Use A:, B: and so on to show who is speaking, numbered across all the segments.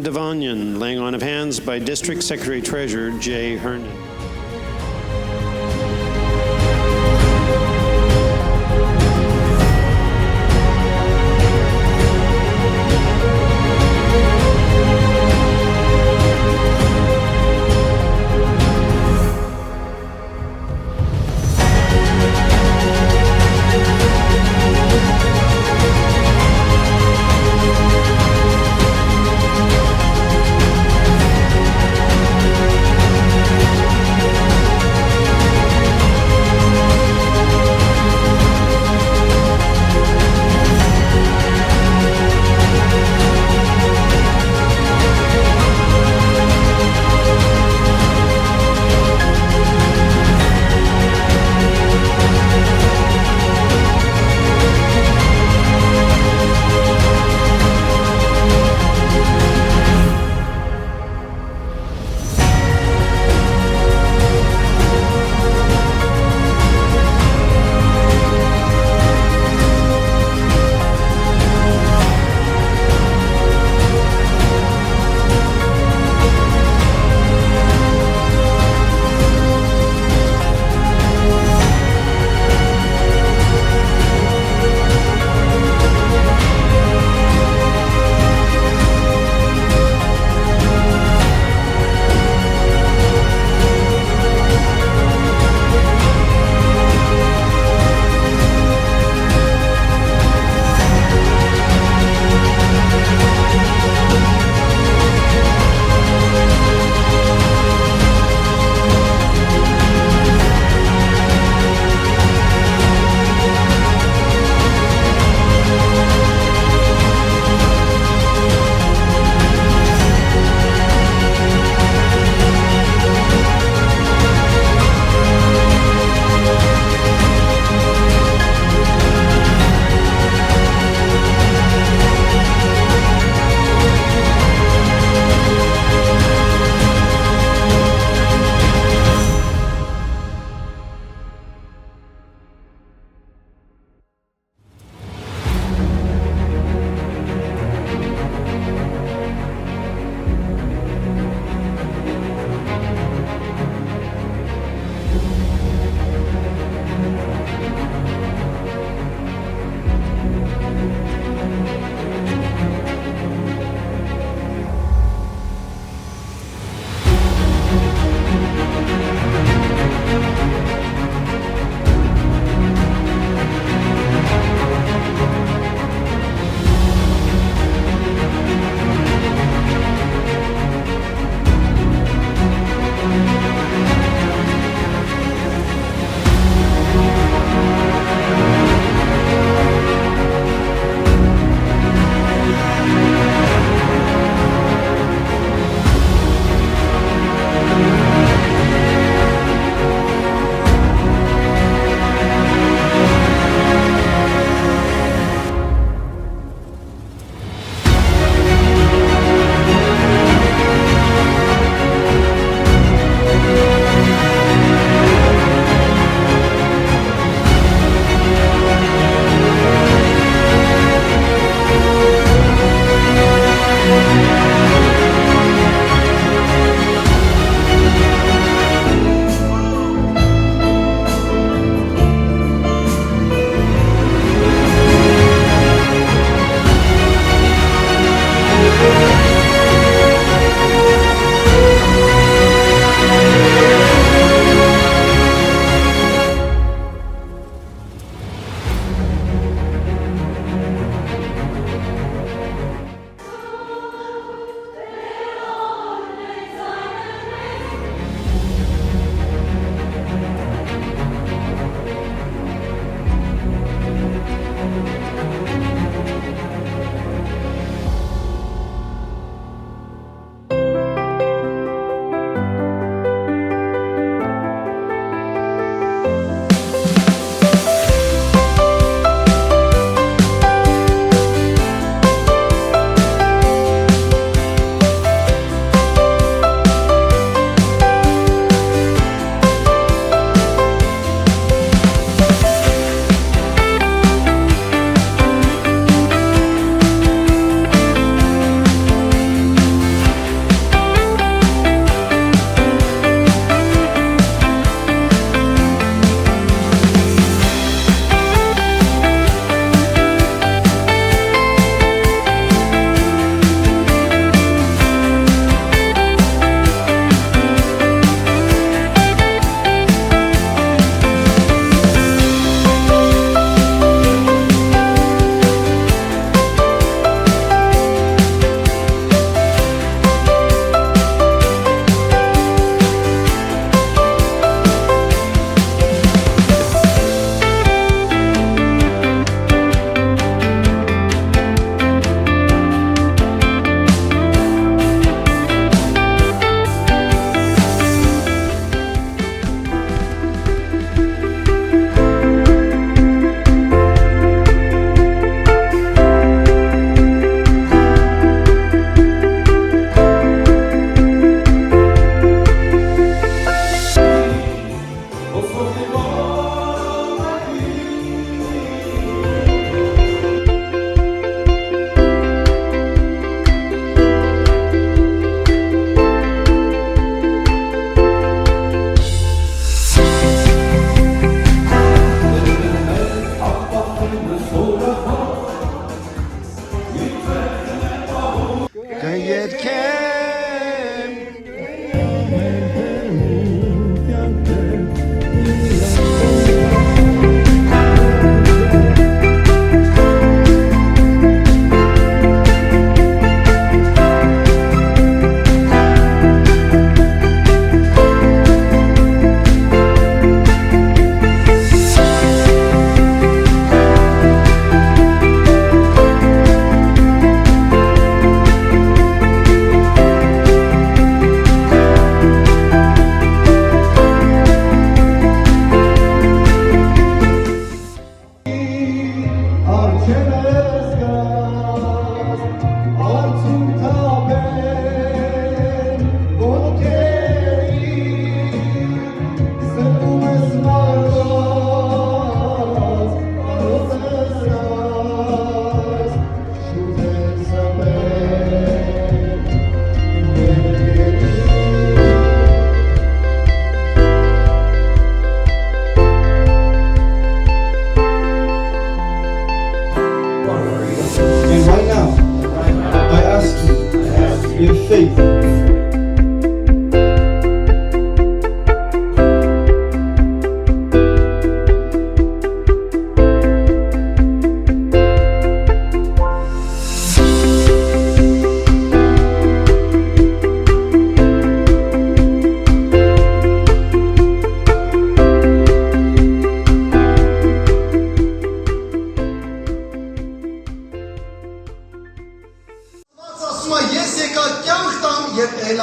A: Devonian. Laying on of hands by District Secretary Treasurer Jay Herndon.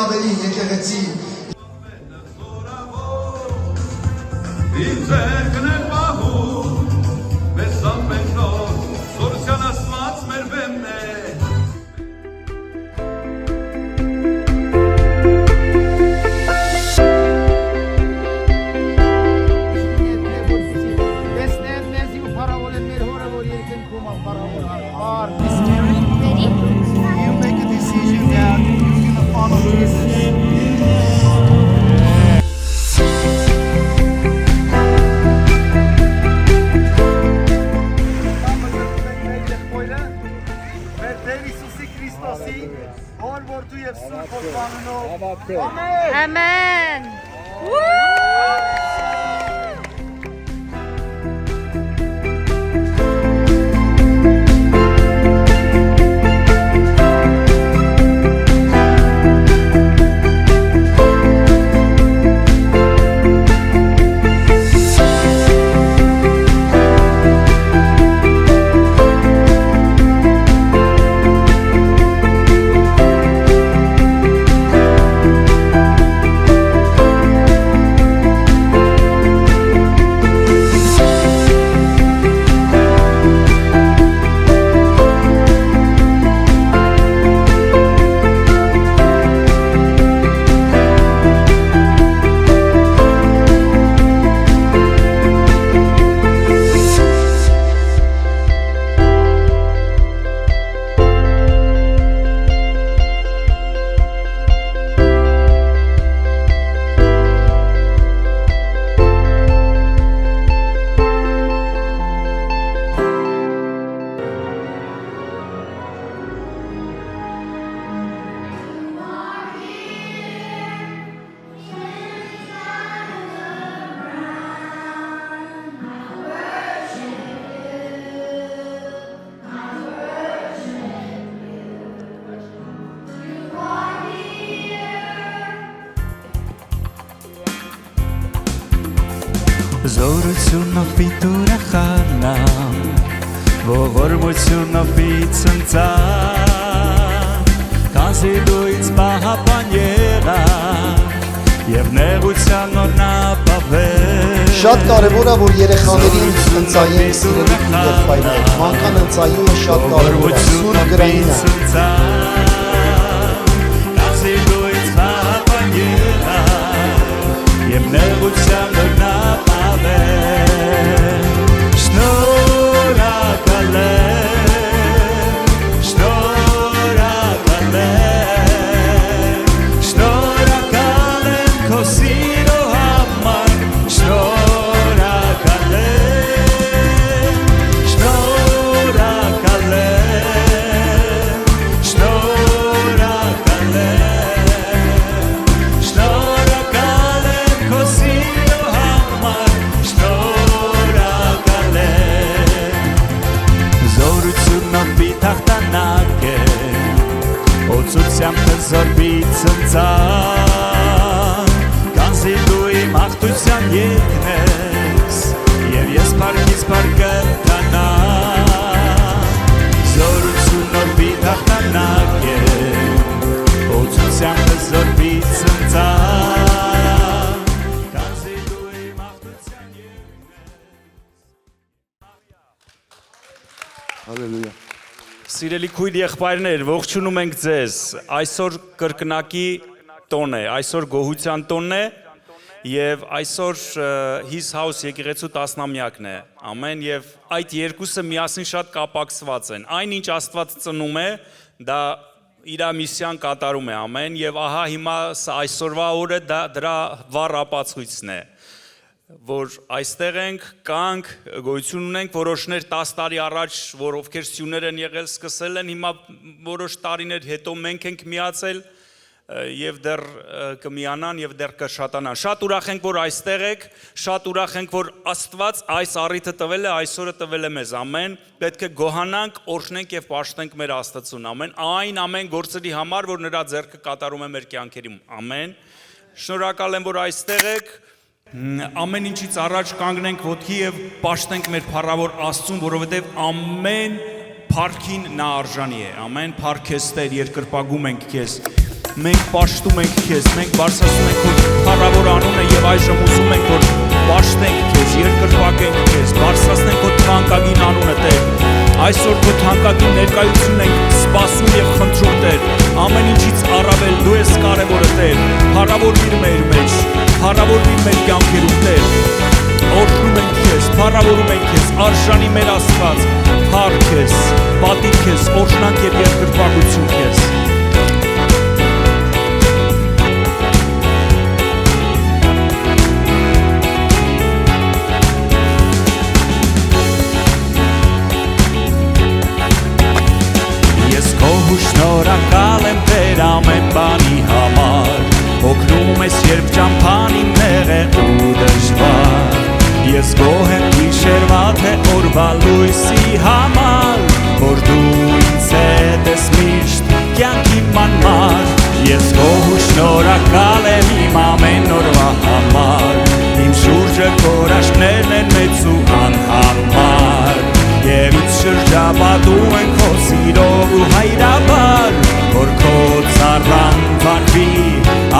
B: ավելի եկեղեցի You make a decision that you're gonna follow Jesus.
C: Amen.
D: Զորությունով պիտուրախանամ, ողորմությունով պիցնծամ, կանսի դույց պահապան եղավ, և նեղության նորնապավեր
B: Շատ կարևոր է, որ երեխաներին ընծայեն սիրելի եղբայրներ Մանկան ընծայումը շատ կարևոր է, սուր գրային է
D: Կանսի դույց պահապան եղավ, և նեղության նորնապավեր Շնորհակալ եմ, շնորհակալ եմ, շնորհակալ եմ քո սիրո համար, շնորհակալ եմ, շնորհակալ եմ, շնորհակալ եմ, շնորհակալ եմ քո սիրո համար, շնորհակալ եմ Զորությունով պիտախտանակ է, օծությամբ թզորբից ընծան, կանզի դու իմ աղթության եկնես, և ես պարկից պարկտանամ, զորությունով պիտախտանակ է, օծությամբ թզորբից ընծան, կանզի դու իմ աղթության
B: Հալելույա
E: Սիրելի քույր եղբայրներ, ողջունում ենք ձեզ։ Այսօր կրկնակի տոն է, այսօր գոհության տոնն է եւ այսօր His House եկեղեցու 10-ամյակն է։ Ամեն եւ այդ երկուսը միասին շատ կապակցված են։ Այնինչ Աստված ծնում է, դա իր միսիան կատարում է, ամեն եւ ահա հիմա այսօրվա օրը դրա վառ ապացույցն է։ Որ այստեղ ենք, կանք, գոյություն ունենք, որոշներ 10 տարի առաջ, որ ովքեր սյուներ են եղել, սկսել են, հիմա որոշ տարիներ հետո մենք ենք միացել եւ դեռ կմիանան եւ դեռ կշատանան։ Շատ ուրախ ենք, որ այստեղ եք, շատ ուրախ ենք, որ Աստված այս առիթը տվել է, այսօրը տվել է մեզ, ամեն։ Պետք է գոհանանք, օրհնենք եւ պաշտենք մեր Աստծուն, ամեն։ Այն ամեն գործերի համար, որ նրա ձեռքը կատարում է մեր կյանքերում, ամեն։ Շնորհակալ եմ, որ այստեղ եք։ Ամեն ինչից առաջ կանգնենք ոտքի եւ պաշտենք մեր փառավոր Աստծուն, որովհետեւ ամեն փառքին նա արժանի է։ Ամեն փառք քեզ Տեր, երկրպագում ենք քեզ։ մենք պաշտում ենք քեզ, մենք բարձրացնում ենք քո փառավոր անունը եւ այժմ ուզում ենք որ պաշտենք քեզ, երկրպագենք քեզ, բարձրացնենք քո թանկագին անունը Տեր։ Այսօր քո թանկագին ներկայությունն ենք սպասում եւ խնդրում Տեր։ Ամեն ինչից առավել դու ես կարևորը Տեր։ Փառավորվիր մեր մեջ, փառավորվիր մեր կյանքերում Տեր։ Օրհնում ենք քեզ, փառավորում ենք քեզ, արժանի մեր Աստված, փառք քեզ, պատիվ քեզ, օրհնանք եւ երկրպագություն քեզ։
D: Շնորհակալ եմ Տեր ամեն բանի համար, օգնում ես երբ ճամփանին նեղ է ու դժվար։ Ես գոհ եմ գիշերվա թե օրվա լույսի համար, որ դու ինձ հետ ես միշտ կյանքի մանմար։ Ես գոհ ու շնորհակալ եմ իմ ամեն օրվա համար, իմ շուրջը կորաշներն են մեծ ու անհամար։ Եվ ինձ շրջապատում են քո սիրով ու հայրաբար, որ քո ծառան վարվի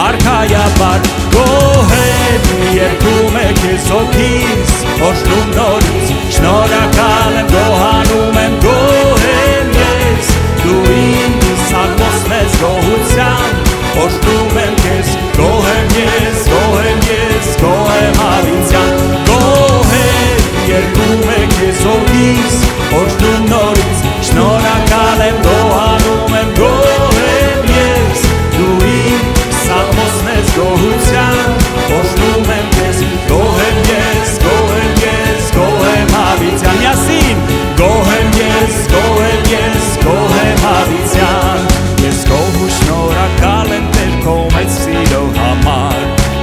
D: արքայաբար։ Գոհ եմ երգում է քեզ հոգիս, օրհնում նորից, շնորհակալ եմ գոհանում եմ, գոհ եմ ես, դու իմ սաղմոսն ես գոհության, օրհնում եմ քեզ, գոհ եմ ես, գոհ եմ ես, գոհ եմ հավիտյան, գոհ եմ երգում է քեզ հոգիս, օրհնում նորից, շնորհակալ եմ գոհանում եմ, գոհ եմ ես, դու իմ սաղմոսն ես գոհության, օրհնում եմ քեզ, գոհ եմ ես, գոհ եմ ես, գոհ եմ հավիտյան, միասին, գոհ եմ ես, գոհ եմ ես, գոհ եմ հավիտյան, ես գոհ ու շնորհակալ եմ Տեր քո մեծ սիրո համար,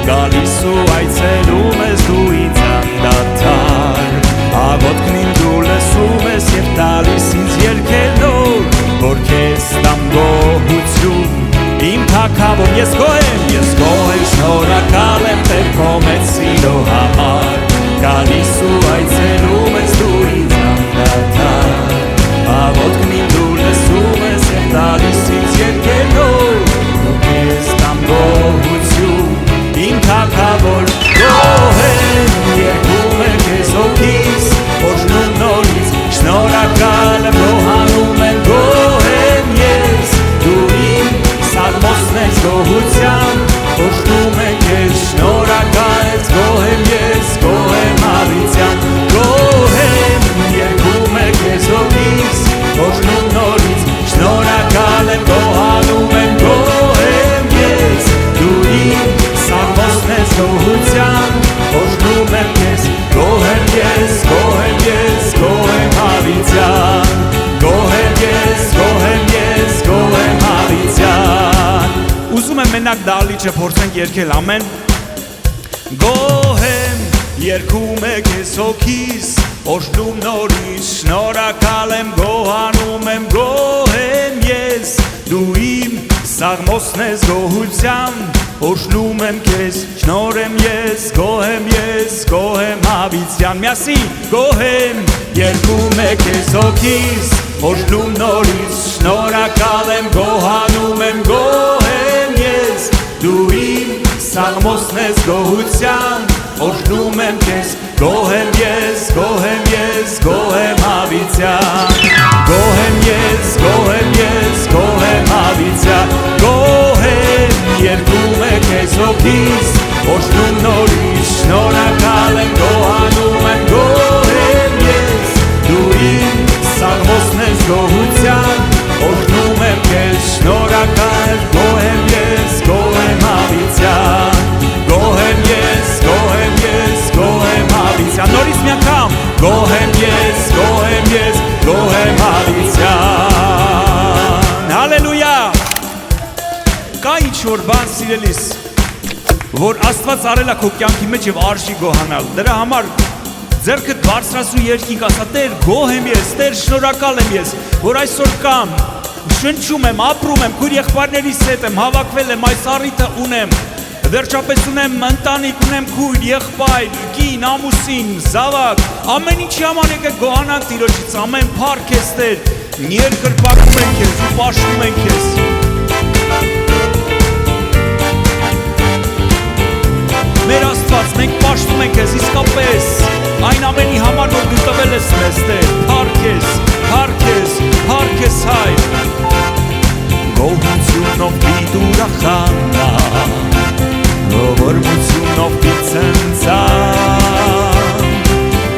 D: գալիս ու այցելում ես դու ինձ անդադար, աղոթքն դու լսում ես և տալիս ինձ երգելով, որ քեզ տամ գոհություն, իմ թագավոր, ես գոհ եմ շնորհակալ եմ Տեր քո մեծ սիրո համար, գալիս ու այցելում ես դու ինձ անդադար, աղոթքն դու լսում ես և տալիս ինձ երգելով, որ քեզ տամ գոհություն, իմ թագավոր, գոհ եմ երգում է քեզ հոգիս, օրհնում նորից, շնորհակալ եմ գոհանում եմ, գոհ եմ ես, դու իմ սաղմոսն ես գոհության, օրհնում եմ քեզ, շնորհակալ ես, գոհ եմ ես, գոհ եմ հավիտյան, գոհ եմ երգում է քեզ հոգիս, օրհնում նորից, շնորհակալ եմ գոհանում եմ, գոհ եմ ես, դու իմ սաղմոսն ես գոհության, օրհնում եմ քեզ, գոհ եմ ես, գոհ եմ ես, գոհ եմ հավիտյան, գոհ եմ ես, գոհ եմ ես, գոհ եմ հավիտյան։
E: Ուզում եմ մենակ դալիճը փորձենք երգել, ամեն։ Գոհ եմ երգում է քեզ հոգիս, օրհնում նորից, շնորհակալ եմ գոհանում եմ, գոհ եմ ես, դու իմ սաղմոսն ես գոհության, օրհնում եմ քեզ, շնորհ եմ ես, գոհ եմ հավիտյան, միասին, գոհ եմ երգում է քեզ հոգիս, օրհնում նորից, շնորհակալ եմ գոհանում եմ, գոհ եմ ես, դու իմ սաղմոսն ես գոհության, օրհնում եմ քեզ, գոհ եմ ես, գոհ եմ ես, գոհ եմ հավիտյան, գոհ եմ ես, գոհ եմ ես, գոհ եմ հավիտյան, գոհ եմ երգում է քեզ հոգիս, օրհնում նորից, շնորհակալ եմ գոհանում եմ, գոհ եմ ես, դու իմ սաղմոսն ես գոհության, օրհնում եմ քեզ, շնորհակալ, գոհ եմ ես, գոհ եմ հավիտյան, գոհ եմ ես, գոհ եմ ես, գոհ եմ հավիտյան, նորից մի անգամ, գոհ եմ ես, գոհ եմ ես, գոհ եմ հավիտյան, հալելույա։ Կա ինչ-որ բան սիրելիս, որ Աստված արել է քո կյանքի մեջ և արժի գոհանալ, դրա համար ձեռքդ բարձրացրու երկինք, ասա Տեր գոհ եմ ես, Տեր շնորհակալ եմ ես, որ այսօր կամ շնչում եմ, ապրում եմ, քույր եղբայրներիս հետ եմ, հավաքվել եմ, այս առիթը ունեմ, վերջապես ունեմ ընտանիք, ունեմ քույր, եղբայր, կին, ամուսին, զավակ, ամեն ինչի համար եկեք գոհանանք Տիրոջից, ամեն փառք քեզ Տեր, երկրպագում ենք քեզ ու պաշտում ենք քեզ։
D: Գոհանում ենք քեզ իսկապես այն ամենի համար, որ դու տվել ես մեզ, Տեր։ Փառք քեզ, փառք քեզ, փառք քեզ, Հայր։ Գոհությունով պիտի ուրախանա, ողորմությունով պիտի ցնցա,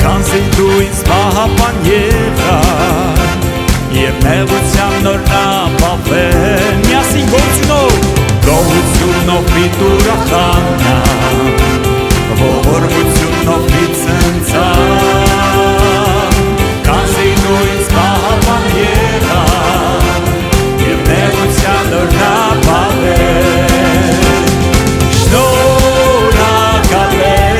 D: քանզի դու ինձ պահապան եղար, և նեղության նորն ապավեն։ Միասին գոհությունով պիտի ուրախանա, ողորմությունով պիտի ցնցա, քանզի դու ինձ պահապան եղար, և նեղության նորն ապավեն։ Շնորհակալ եմ,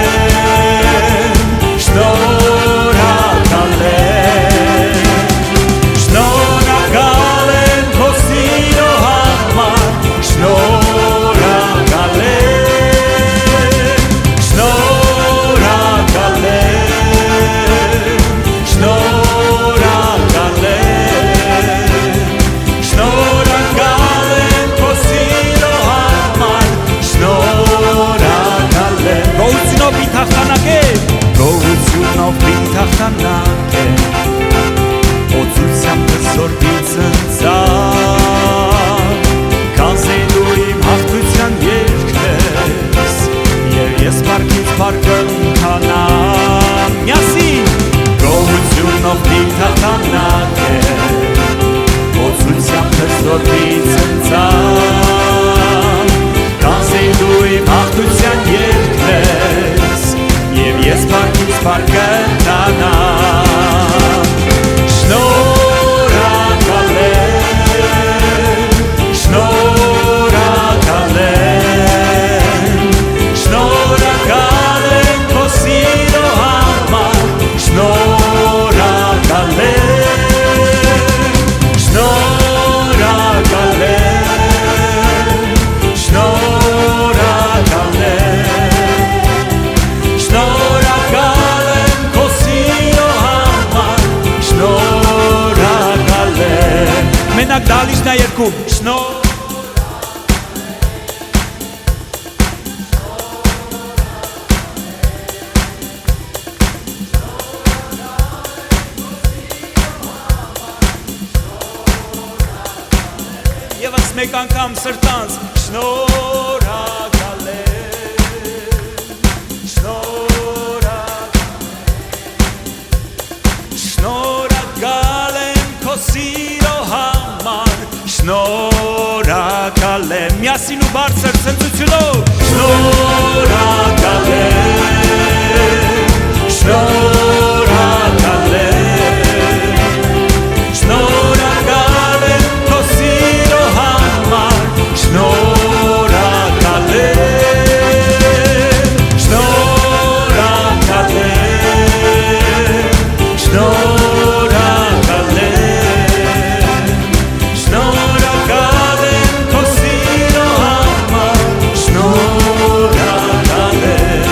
D: շնորհակալ եմ, շնորհակալ եմ քո սիրո համար, շնորհակալ եմ, շնորհակալ եմ, շնորհակալ եմ, շնորհակալ եմ քո սիրո համար, շնորհակալ եմ։ Գոհությունով պիտի հաղթանակ է, գոհությունով պիտի հաղթանակ է, օծությամբ հզոր պիտի ցնցա, քանզի դու իմ հաղթության երգն ես, և ես փառքից փառք կընթանամ։ Միասին գոհությունով պիտի հաղթանակ է, օծությամբ հզոր պիտի ցնցա, քանզի դու իմ հաղթության երգն ես, և ես փառքից փառք կընթանամ։ Շնորհակալ եմ, շնորհակալ եմ, շնորհակալ եմ քո սիրո համար, շնորհակալ եմ, շնորհակալ եմ, շնորհակալ եմ, շնորհակալ եմ քո սիրո համար, շնորհակալ եմ։ Մենակ դալիճն է երկում, Եվս մեկ անգամ սրտանց, շնորհակալ եմ, շնորհակալ եմ քո սիրո համար, շնորհակալ եմ։ Միասին ու բարձր ցնծությունով, շնորհակալ եմ, շնորհակալ եմ, շնորհակալ եմ քո սիրո համար, շնորհակալ եմ, շնորհակալ եմ, շնորհակալ եմ, շնորհակալ եմ քո սիրո համար, շնորհակալ եմ։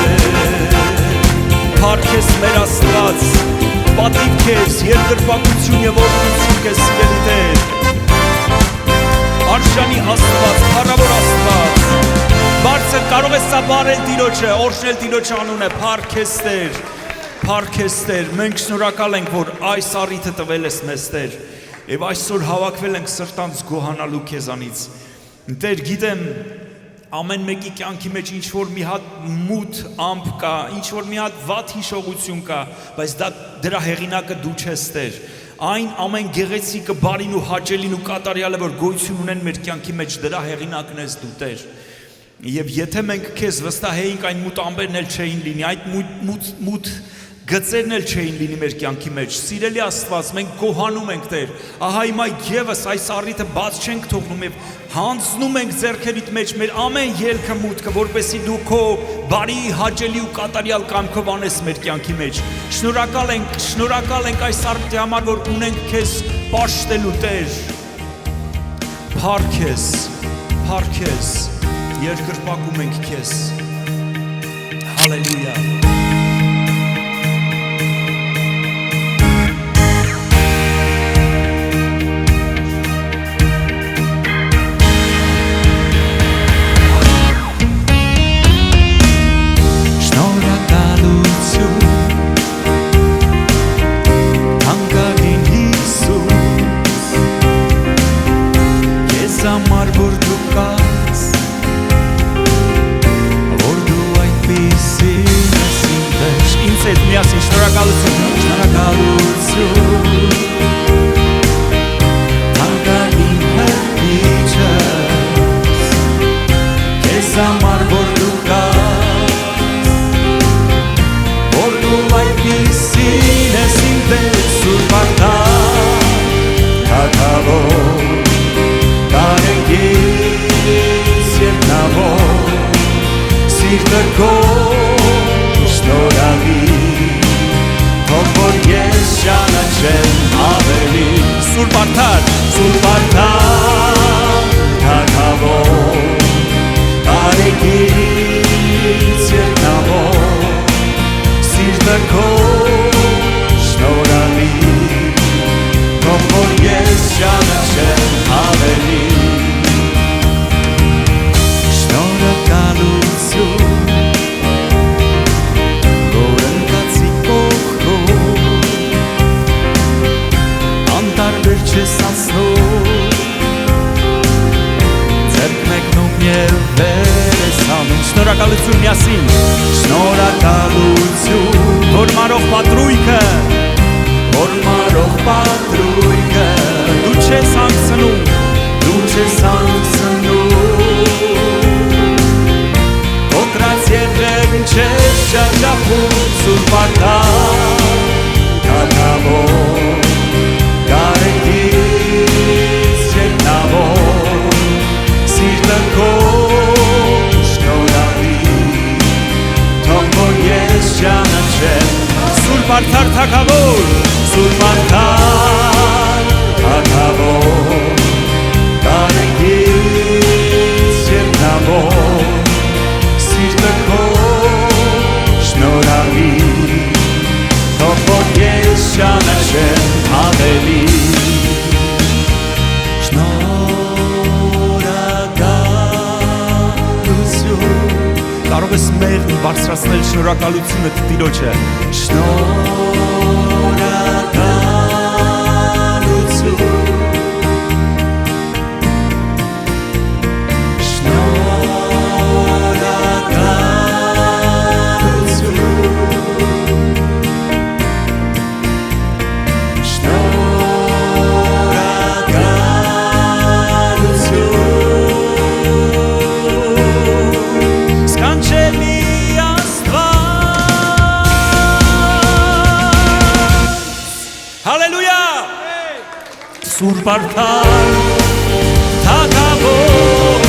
D: Փառք քեզ մեր Աստված, պատիվ քեզ, երկրպագություն և օրհնություն քեզ սիրելի Տեր։ Արշանի Աստված, փառավոր Աստված, բարձր կարող ես սապարել Տիրոջը, օրհնել Տիրոջը անունը, փառք քեզ Տեր, փառք քեզ Տեր։ Մենք շնորհակալ ենք, որ այս առիթը տվել ես մեզ Տեր, եւ այսօր հավաքվել ենք սրտանց գոհանալու քեզանից։ Տեր, գիտեմ ամեն մեկի կյանքի մեջ ինչ որ մի հատ մութ ամպ կա, ինչ որ մի հատ վատ հիշողություն կա, բայց դրա հեղինակը դու չես Տեր։ Այն ամեն գեղեցիկը, բարին ու հաճելին ու կատարյալը, որ գոյություն ունեն մեր կյանքի մեջ, դրա հեղինակն ես դու Տեր։ Եվ եթե մենք քեզ վստահեինք, այն մութ ամպերն էլ չէին լինի, այդ մութ գծերն էլ չէին լինի մեր կյանքի մեջ։ Սիրելի Աստված, մենք գոհանում ենք Տեր։ Ահա հիմա եւս այս առիթը բաց չենք թողնում եւ հանձնում ենք ձեռքերիդ մեջ մեր ամեն ելքը մուտքը, որպեսզի դու քո բարի, հաճելի ու կատարյալ կամքով անես մեր կյանքի մեջ։ Շնորհակալ ենք այս առիթի համար, որ ունենք քեզ պաշտելու Տեր։ Փառք քեզ, երկրպագում ենք քեզ։ Հալելույա։ շնորհակալություն, շնորհակալություն Թանկանի հրիչս Քեզ համար որ դու կաս Որ դու այդպիսին ես իմ դեր Սուրբ Արտար Թագավոր Կարեկից և նավոր Սիրտը քո շնորհալի Թող որ ես ճանաչեմ ավելի Սուրբ Արտար Թագավոր Կարեկից և նավոր Սիրտը քո շնորհալի Թող որ ես ճանաչեմ ավելի Շնորհակալություն Գորընկացի կողքով Անտարբեր չես անցնում Ձեռք մեկնում և վեր ես անում Շնորհակալություն միասին Շնորհակալություն Որ մարող պատրույքը Որ մարող պատրույքը Դու չես անցնում Դու չես անցնում Օկրած եղեղն չես շրջապում Սուրբ Արտար Թագավոր Կարեկից երկնավոր Սիրտը քո շնորհալի Թող որ ես ճանաչեմ Սուրբ Արտար Թագավոր Սուրբ Արտար Թագավոր Կարեկից երկնավոր Սիրտը քո շնորհալի Թող որ ես ճանաչեմ ավելի Շնորհակալություն Կարող ես մեղմ բարձրացնել շնորհակալությունը Տիրոջը Սուրբ Արտար Թագավոր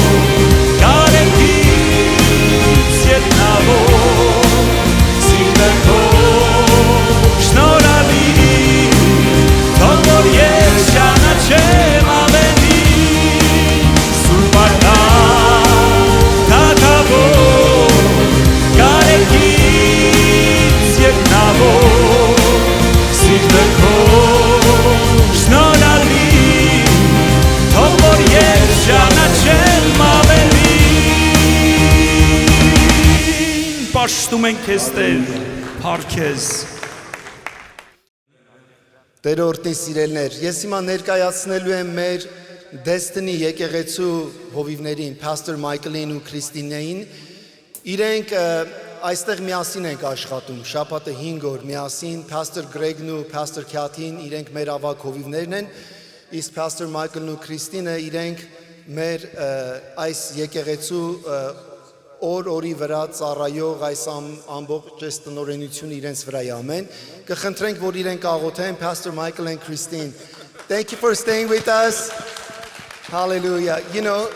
D: Կարեկից երկնավոր Սիրտը քո շնորհալի Թող որ ես ճանաչեմ ավելի Սուրբ Արտար Թագավոր Կարեկից երկնավոր Սիրտը քո շնորհալի Թող որ ես ճանաչեմ ավելի Պաշտում ենք քեզ Տեր, փառք քեզ
B: Տերորդի սիրելներ, ես հիմա ներկայացնելու եմ մեր Destiny եկեղեցու հովիվներին, Pastor Michael-ին ու Քրիստինեին Իրենք այստեղ միասին ենք աշխատում, շաբաթը 5 օր միասին Pastor Greg-ն ու Pastor Kathy-ն իրենք մեր ավագ հովիվներն են Իսկ Pastor Michael-ն ու Քրիստինը իրենք մեր այս եկեղեցու օր-օրի վրա ծառայող այս ամբողջ տնօրենությունը իրենց վրա է ամեն Կխնդրենք որ իրենք աղոթեն Pastor Michael and Christine Thank you for staying with us Hallelujah You know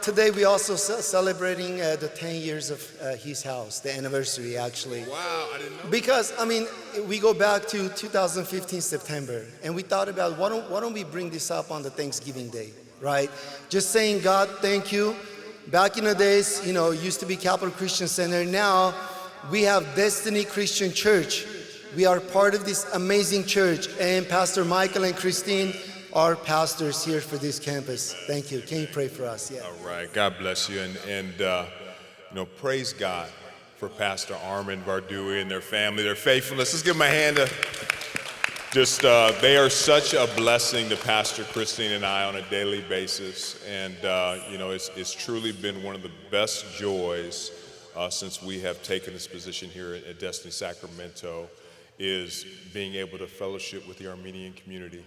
B: Today we also celebrating the 10 years of his house, the anniversary actually.
C: Wow, I didn't know.
B: Because I mean, we go back to 2015 September, and we thought about why don't we bring this up on the Thanksgiving Day, right? Just saying, God, thank you. Back in the days, you know, it used to be Capital Christian Center. Now we have Destiny Christian Church. We are part of this amazing church, and Pastor Michael and Christine are pastors here for this campus. Thank you. Can you pray for us? Yeah.
C: All right, God bless you, and you know, praise God for Pastor Armin Vardui and their family, their faithfulness. Let's give them a hand. They are such a blessing to Pastor Christine and I on a daily basis, and you know, it's truly been one of the best joys since we have taken this position here at Destiny Sacramento. is being able to fellowship with the Armenian community.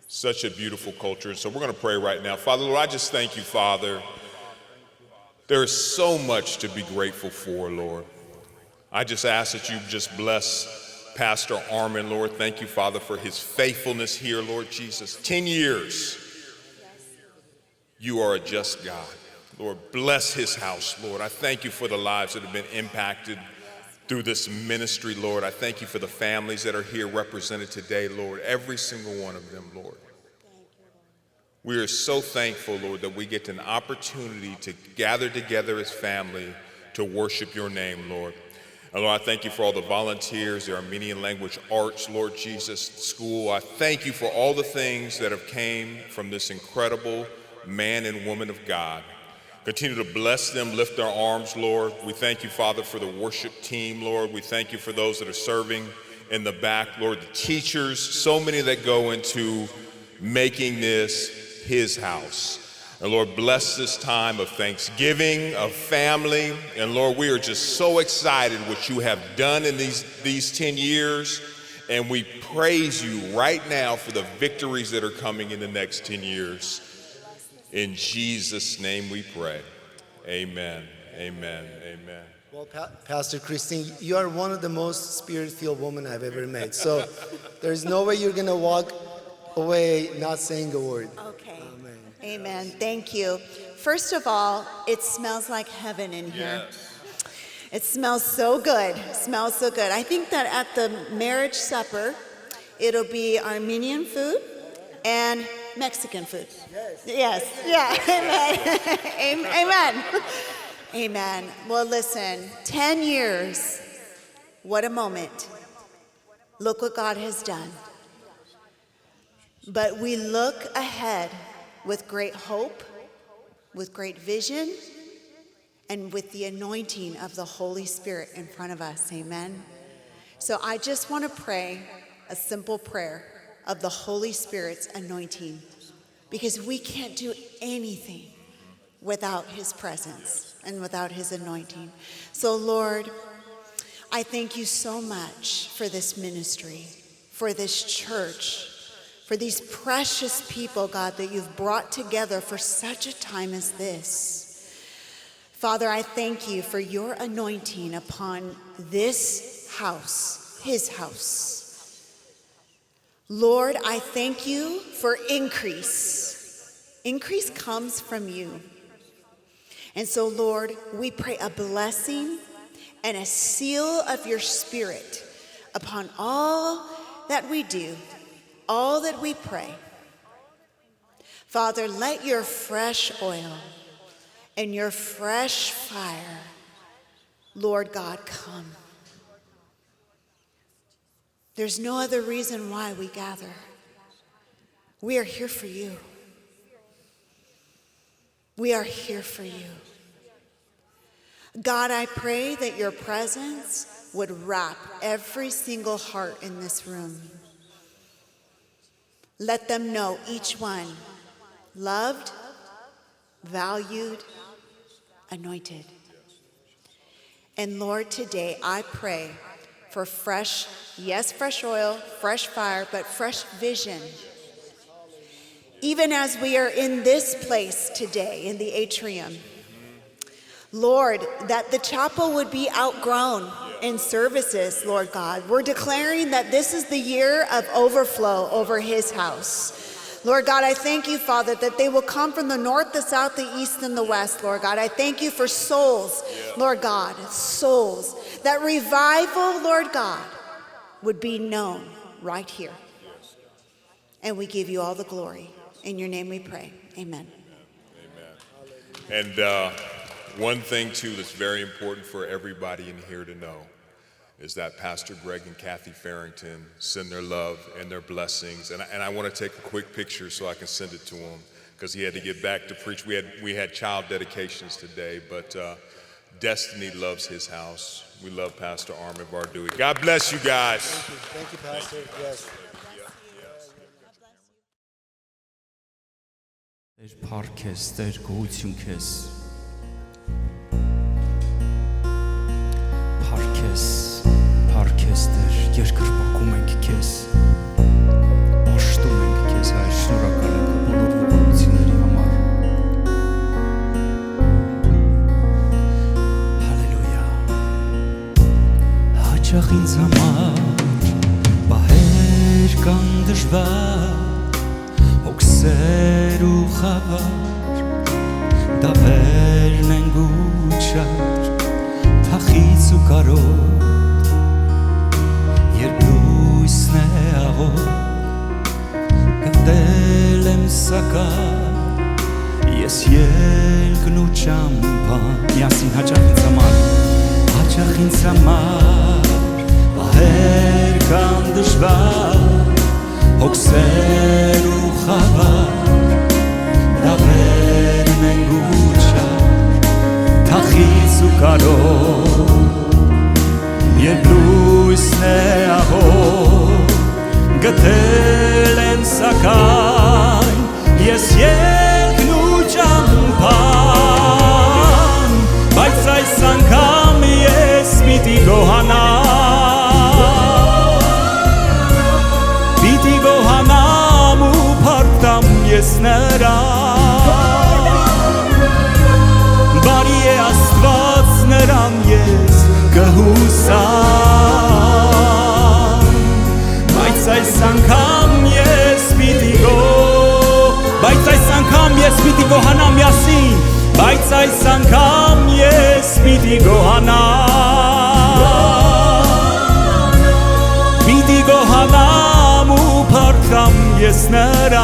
C: Such a beautiful culture. And so we're going to pray right now. Father, Lord, I just thank you, Father. There is so much to be grateful for, Lord. I just ask that you just bless Pastor Armin, Lord. Thank you, Father, for his faithfulness here, Lord Jesus. 10 years. You are a just God. Lord, bless his house, Lord. I thank you for the lives that have been impacted through this ministry, Lord. I thank you for the families that are here represented today, Lord. Every single one of them, Lord. We are so thankful, Lord, that we get an opportunity to gather together as family to worship your name, Lord. And Lord, I thank you for all the volunteers, the Armenian language arts, Lord Jesus, school. I thank you for all the things that have came from this incredible man and woman of God. Continue to bless them, lift their arms, Lord. We thank you, Father, for the worship team, Lord. We thank you for those that are serving in the back, Lord, the teachers, so many that go into making this his house. And Lord, bless this time of Thanksgiving, of family. And Lord, we are just so excited what you have done in these 10 years. And we praise you right now for the victories that are coming in the next 10 years. In Jesus' name we pray. Amen, amen, amen.
B: Well, Pastor Christine, you are one of the most spirit-filled women I've ever met. So there's no way you're going to walk away not saying a word.
F: Okay.
B: Amen.
F: Amen. Thank you. First of all, it smells like heaven in here.
C: Yes.
F: It smells so good. It smells so good. I think that at the marriage supper, it'll be Armenian food and Mexican food. Yes. Yeah. Amen. Amen. Amen. Well, listen, 10 years. What a moment. Look what God has done. But we look ahead with great hope, with great vision, and with the anointing of the Holy Spirit in front of us. Amen. So I just want to pray a simple prayer of the Holy Spirit's anointing, because we can't do anything without his presence and without his anointing. So Lord, I thank you so much for this ministry, for this church, for these precious people, God, that you've brought together for such a time as this. Father, I thank you for your anointing upon this house, his house. Lord, I thank you for increase. Increase comes from you. And so, Lord, we pray a blessing and a seal of your Spirit upon all that we do, all that we pray. Father, let your fresh oil and your fresh fire, Lord God, come. There's no other reason why we gather. We are here for you. We are here for you. God, I pray that your presence would wrap every single heart in this room. Let them know each one loved, valued, anointed. And Lord, today I pray for fresh, yes, fresh oil, fresh fire, but fresh vision. Even as we are in this place today, in the atrium, Lord, that the chapel would be outgrown in services, Lord God. We're declaring that this is the year of overflow over his house. Lord God, I thank you, Father, that they will come from the north, the south, the east, and the west, Lord God. I thank you for souls, Lord God, souls. That revival, Lord God, would be known right here. And we give you all the glory. In your name we pray. Amen.
C: Amen. And one thing, too, that's very important for everybody in here to know is that Pastor Greg and Kathy Farrington send their love and their blessings. And I want to take a quick picture so I can send it to him, because he had to get back to preach. We had child dedications today, but Destiny loves his house. We love Pastor Armin Vardui. God bless you guys.
B: Thank you, Pastor. Yes.
D: Տեր փառքես, Տեր գոհություն քեզ։ Փառքես, Տեր երկրպագ քեզ, պաշտում ենք քեզ, Հայր, շնորհակալ ենք բոլոր ողորմությունների համար։ Հալելույա։ Հաճախ ինձ համար պահեր կան դժվար, հոգսեր ու խավար, դավերն են գուչար, թախից ու կարոտ, երբ լույսն է աղոտ, գտել եմ սակայն, ես ելքն ու ճամփան, միասին հաճախ ինձ համար, պահեր կան դժվար, հոգսեր ու խավար, դավերն են գուչար, թախից ու կարոտ, երբ լույսն է աղոտ, գտել եմ սակայն, ես ելքն ու ճամփան, բայց այս անգամ ես պիտի գոհանամ ու փառտամ ես նրան, բարի է Աստված նրան ես կհուսամ, բայց այս անգամ ես պիտի գոհանամ միասին, բայց այս անգամ ես պիտի գոհանամ ու փառտամ ես նրան,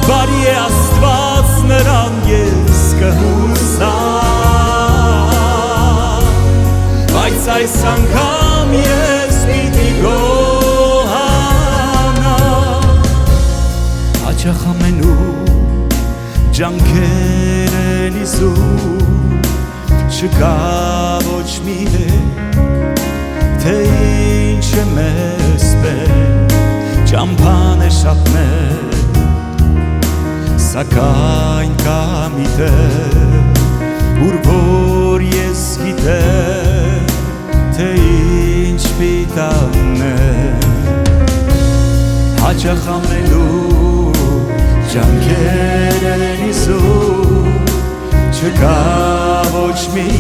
D: բարի է Աստված նրան ես կհուսամ, բայց այս անգամ ես պիտի գոհանամ, հաճախ ամենուր ջանքեր են իզում, չկա ոչ մի թե ինչ է մեզ պես, ճամփան է շատներ, սակայն կա մի տեղ, ուր որ ես գիտեմ, թե ինչ պիտան է, հաճախ ամենուր ջանքեր են իզում, չկա ոչ մի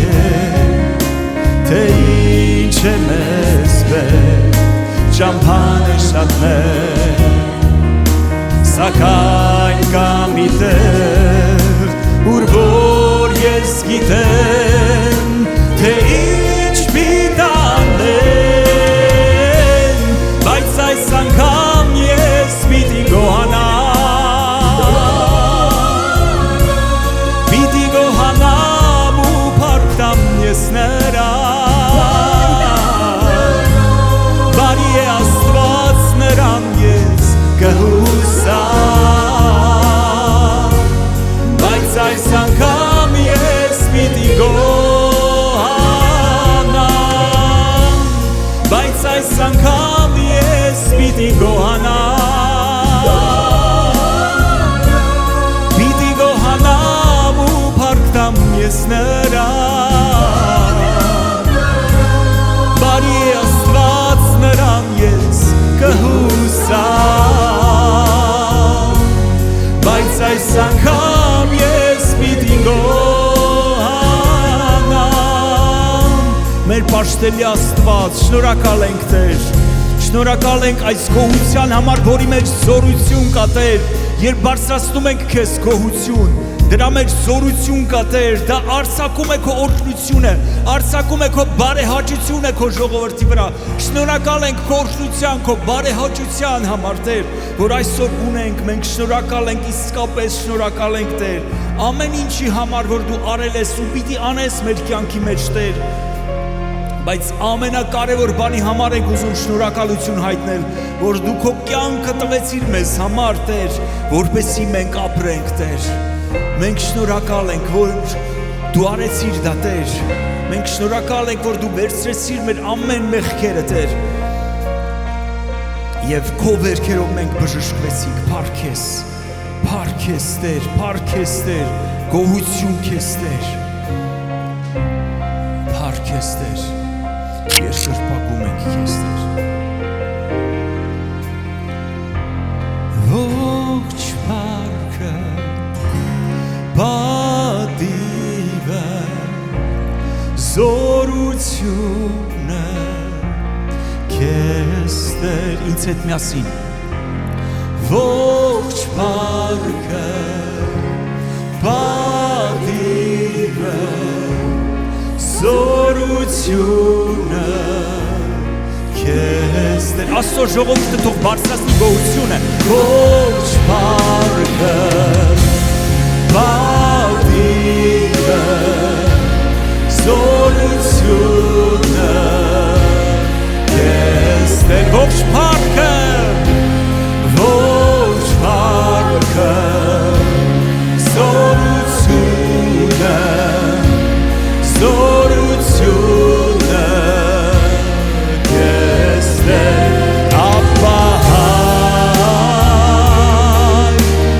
D: թե ինչ է մեզ պես, ճամփան է շատներ, սակայն կա մի տեղ, ուր որ ես գիտեմ, թե ինչ պիտան են, բայց այս անգամ ես պիտի գոհանամ ու փառտամ ես նրան, բարի է Աստված նրան ես կհուսամ, բայց այս անգամ ես պիտի գոհանամ, բայց այս անգամ ես պիտի գոհանամ ու փառտամ ես նրան, բարի է Աստված նրան ես կհուսամ, բայց այս անգամ ես պիտի գոհանամ, մեր պաշտելի Աստված, շնորհակալ ենք Տեր, շնորհակալ ենք այս գոհության համար, որի մեջ զորություն կա Տեր, երբ բարձրացնում ենք քեզ գոհություն, դրա մեջ զորություն կա Տեր, դա արձակում է քո օրհնությունը, արձակում է քո բարեհաճությունը քո ժողովրդի վրա, շնորհակալ ենք քո օրհնության, քո բարեհաճության համար Տեր, որ այսօր ունենք, մենք շնորհակալ ենք, իսկապես շնորհակալ ենք Տեր, ամեն ինչի համար, որ դու արել ես ու պիտի անես մեր կյանքի մեջ Տեր, բայց ամենակարևոր բանի համար ենք ուզում շնորհակալություն հայտնել, որ դու քո կյանքը տվեցիր մեզ համար Տեր, որպեսզի մենք ապրենք Տեր, մենք շնորհակալ ենք, որ դու արեցիր դա Տեր, մենք շնորհակալ ենք, որ դու վերցրեցիր մեր ամեն մեղքերը Տեր, եւ քո վերքերով մենք բժշկվեցինք, փառք քեզ Տեր, գոհություն քեզ Տեր, փառք քեզ Տեր, Երկրպագում ենք քեզ Տեր Ողջ փառքը Պատիվը Զորությունը քեզ Տեր ինձ հետ միասին Ողջ փառքը Պատիվը Զորությունը քեզ Տեր Աստծո ժողովուրդը թող բարձրացնի գոհությունը Ողջ փառքը Պատիվը Զորությունը քեզ Տեր Ողջ փառքը Ողջ փառքը Զորությունը Զորությունը քեզ Տեր Ապա հայ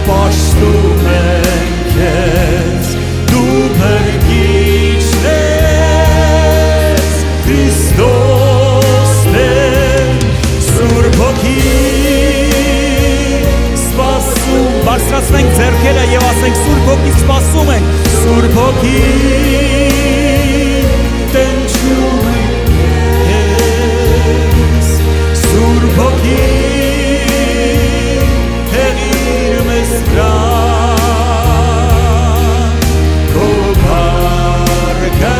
D: պաշտում ենք քեզ դու փրկիչն ես Քրիստոս Տեր Սուրբ Հոգի սպասում բարձրացնենք ձեռքերը եւ ասենք Սուրբ Հոգի սպասում ենք Սուրբ Հոգի տենչում ենք քեզ Սուրբ Հոգի հեղիր մեզ վրա քո փառքը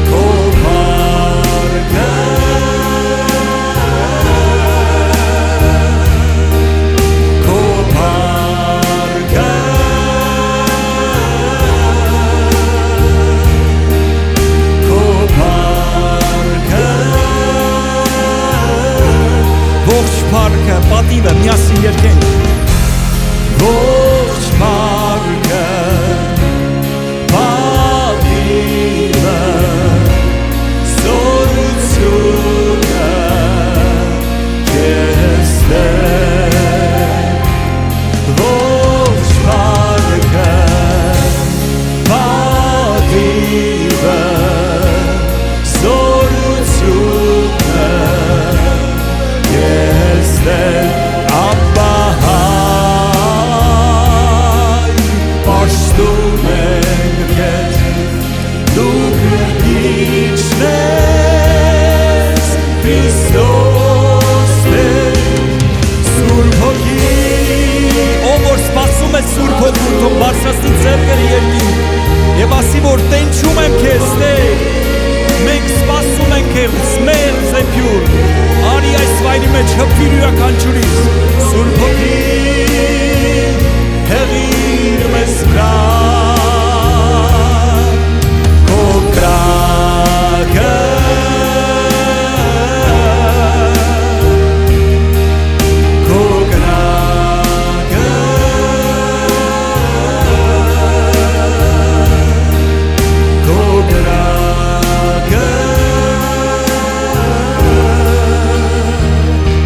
D: քո փառքը քո փառքը քո փառքը ողջ փառքը պատիվը միասին երգենք ողջ փառքը պատիվը զորությունը քեզ Տեր ողջ փառքը պատիվը զորությունը քեզ Տեր Ապա հայ պաշտում ենք քեզ դու փրկիչն ես Քրիստոս Տեր Սուրբ Հոգի ով որ սպասում է Սուրբ Հոգու թող բարձրացնի ձեռքերը երկին եւ ասի որ տենչում եմ քեզ Տեր մենք սպասում ենք քեզ մեր զեփյուր արի այս վայրի մեջ հպվիր յուրաքանչյուրիս Սուրբ Հոգի հեղիր մեզ վրա քո կրակը քո կրակը քո կրակը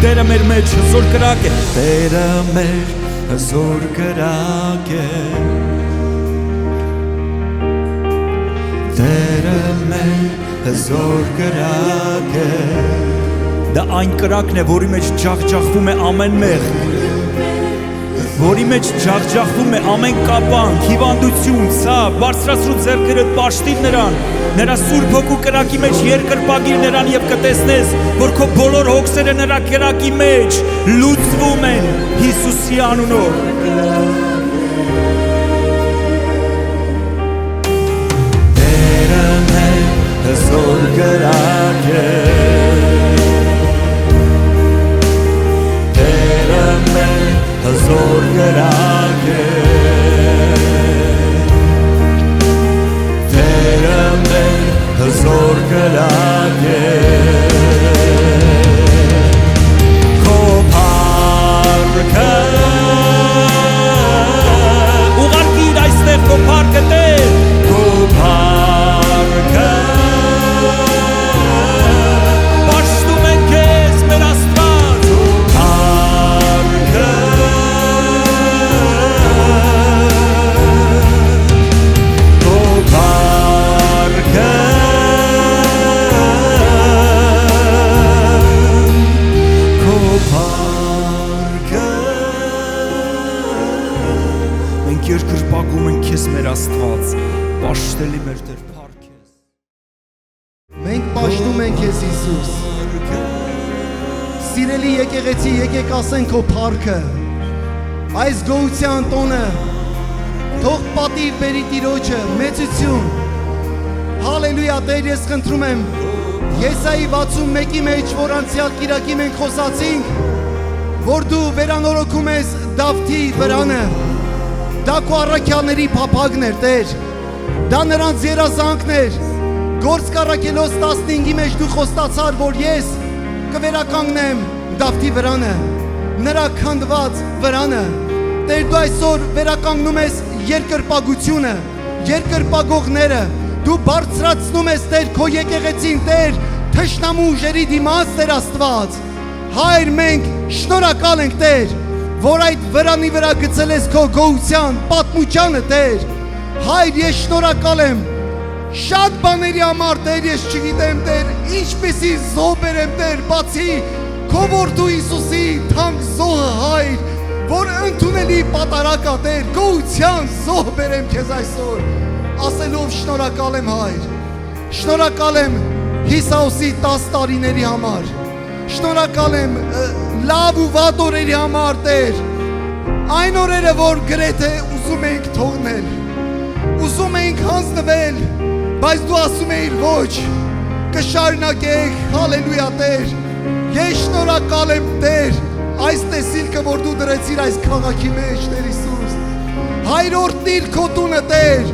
D: Տերը մեր մեջ հզոր կրակ է Տերը մեր հզոր կրակ է Տերը մեր հզոր կրակ է Դա այն կրակն է, որի մեջ ջախջախվում է ամեն մեղ որի մեջ ջախջախվում է ամեն կապանք, հիվանդություն, ցավ, բարձրացրու ձեռքերդ պաշտիր նրան Նրա Սուրբ Հոգու կրակի մեջ երկրպագիր նրան եւ կտեսնես, որ քո բոլոր հոգսերը նրա կրակի մեջ լուծվում են Հիսուսի անունով Տերը մեր հզոր կրակ է Տերը մեր հզոր կրակ է Տերը մեր հզոր կրակ է Քո փառքը ուղարկիր այստեղ քո փառքը Տեր Քո փառքը Պաշտում ենք քեզ մեր Աստված Փառքը Քո Մենք երկրպագում ենք քեզ մեր Աստված, պաշտելի մեր Տեր փառք քեզ։
B: Մենք պաշտում ենք քեզ Հիսուս։ Սիրելի եկեղեցի, եկեք ասենք քո փառքը։ Այս գոհության տոնը թող պատիվ բերի Տիրոջը, մեծություն։ Հալելույա, Տեր, ես խնդրում եմ Եսայի 61-ի մեջ, որ անցյալ կիրակի մենք խոսացինք, որ դու վերանորոգում ես Դավթի վրանը, դա քո առաքյալների փափագն էր, Տեր, դա նրանց երազանքն էր, Գործք առաքելոց 15-ի մեջ դու խոստացար, որ ես կվերականգնեմ Դավթի վրանը, նրա քանդված վրանը, Տեր, դու այսօր վերականգնում ես երկրպագությունը, երկրպագողները, դու բարձրացնում ես, Տեր, քո եկեղեցին, Տեր, թշնամու ուժերի դիմաց, Տեր Աստված, Հայր, մենք շնորհակալ ենք, Տեր, որ այդ վրանի վրա գցել ես քո գոհության, պատմությանը, Տեր, Հայր, ես շնորհակալ եմ, շատ բաների համար, Տեր, ես չգիտեմ, Տեր, ինչպեսի զոհ բերեմ, Տեր, բացի քո որդու Հիսուսի թանկ զոհը, Հայր, որ ընդունելի պատարակ է, Տեր, գոհության զոհ բերեմ քեզ այսօր, ասելով շնորհակալ եմ, Հայր, շնորհակալ եմ Հիսաոսի 10 տարիների համար, շնորհակալ եմ լավ ու վատ օրերի համար, Տեր, այն օրերը, որ գրեթե ուզում ենք թողնել, ուզում ենք հանձնվել, բայց դու ասում էիր ոչ, կշարունակեք, հալելույա, Տեր, ես շնորհակալ եմ, Տեր, այս տեսիլքը, որ դու դրեցիր այս քաղաքի մեջ, Տեր Հիսուս, Հայր, օրհնիր քո տունը, Տեր,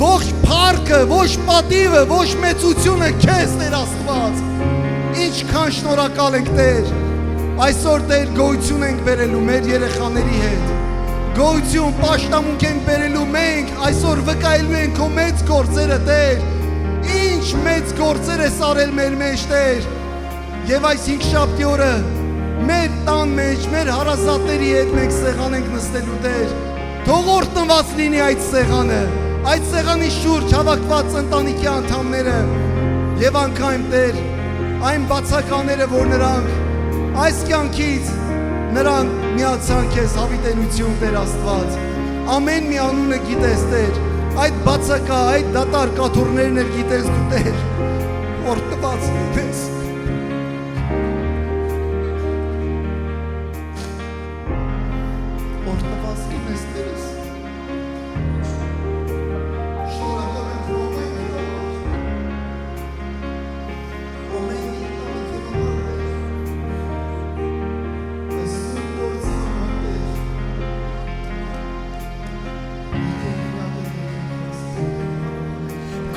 B: ողջ փառքը, ողջ պատիվը, ողջ մեծությունը քեզ, Տեր Աստված, ինչքան շնորհակալ ենք, Տեր, այսօր, Տեր, գոհություն ենք բերելու մեր երեխաների հետ, գոհություն, պաշտամունք ենք բերելու մենք, այսօր վկայելու ենք քո մեծ գործերը, Տեր, ինչ մեծ գործեր ես արել մեր մեջ, Տեր, եւ այս 5 շաբթի օրը մեր տան մեջ, մեր հարազատների հետ մենք սեղան ենք նստելու, Տեր, թող օրհնված լինի այդ սեղանը, այդ սեղանի շուրջ հավաքված ընտանիքի անդամները եւ անգամ, Տեր, այն բացակաները, որ նրանք այս կյանքից նրանք միացան քեզ հավիտենություն, Տեր Աստված, ամեն մի անունը գիտես, Տեր, այդ բացակա, այդ դատար կաթոռներն էլ գիտես դու, Տեր, օրհնված լինես, օրհնված լինես, Տերս, շնորհակալ եմ քո ամեն մի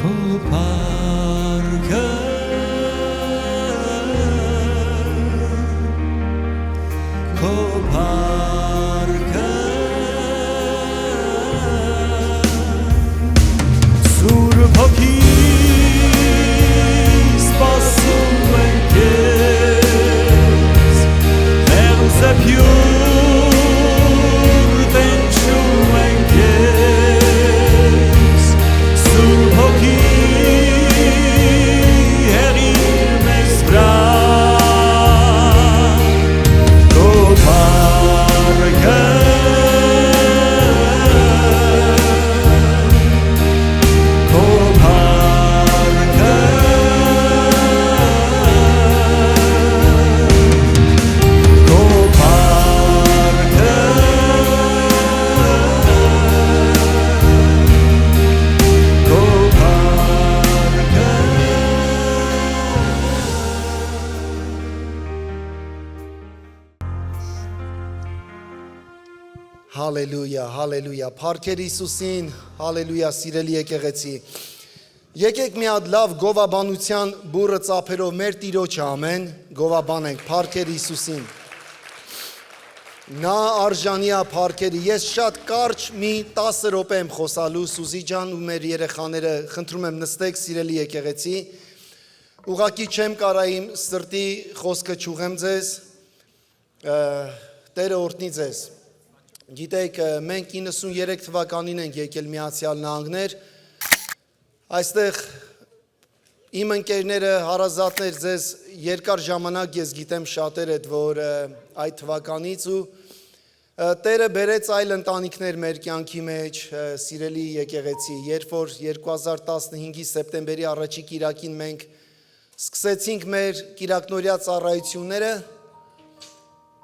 D: Քո փառքը Քո փառքը Սուրբ Հոգի սպասում ենք քեզ Հեղուս է փյուր տենչում ենք քեզ Սուրբ Հոգի հեղիր մեզ վրա Քո փառքը Քո փառքը Քո փառքը Քո փառքը
B: Հալելույա, հալելույա, փառքեր Հիսուսին, հալելույա, սիրելի եկեղեցի, եկեք մի հատ լավ գովաբանության բուրը ծափերով մեր Տիրոջը, ամեն, գովաբանենք, փառքեր Հիսուսին, նա արժանի է փառքերի, ես շատ կարճ մի 10 րոպե եմ խոսալու, Սուզի ջան ու մեր երեխաները, խնդրում եմ նստեք, սիրելի եկեղեցի, ուղղակի չեմ կարա իմ սրտի խոսքը չուղեմ ձեզ, Տերը օրհնի ձեզ, գիտեք, մենք 93 թվականին ենք եկել Միացյալ Նահանգներ, այստեղ իմ ընկերները, հարազատներ, ձեզ երկար ժամանակ ես գիտեմ շատերդ, որ այդ թվականից ու Տերը բերեց այլ ընտանիքներ մեր կյանքի մեջ, սիրելի եկեղեցի, երբ որ 2015-ի սեպտեմբերի առաջի կիրակին մենք սկսեցինք մեր կիրակնորյա ծառայությունները,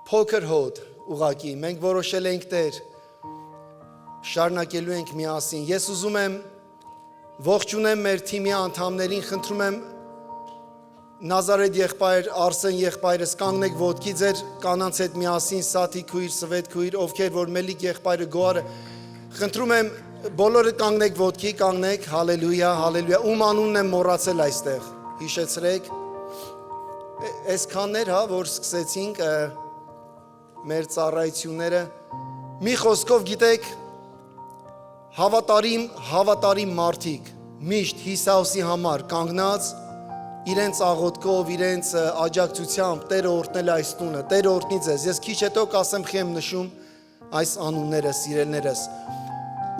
B: փոքր հոտ ուղակի, մենք որոշել ենք Տեր, շարունակելու ենք միասին։ Ես ուզում եմ ողջունեմ մեր թիմի անդամներին, խնդրում եմ Նազարեթ եղբայր, Արսեն եղբայրս կանգնեք ոտքի ձեր կանանց հետ միասին, Սաթի քույր, Սվետ քույր, ովքեր որ Մելիք եղբայրը, Գոհարը, խնդրում եմ բոլորը կանգնեք ոտքի, կանգնեք, հալելույա, հալելույա, ում անունն եմ մոռացել այստեղ, հիշեցրեք, այսքաններ, հա, որ սկսեցինք մեր ծառայությունները, մի խոսքով գիտեք, հավատարիմ մարդիկ, միշտ Հիսահոսի համար կանգնած, իրենց աղոթքով, իրենց աջակցությամբ Տերը օրհնել այս տունը, Տերը օրհնի ձեզ։ Ես քիչ հետո կասեմ խի եմ նշում այս անունները, սիրելներս։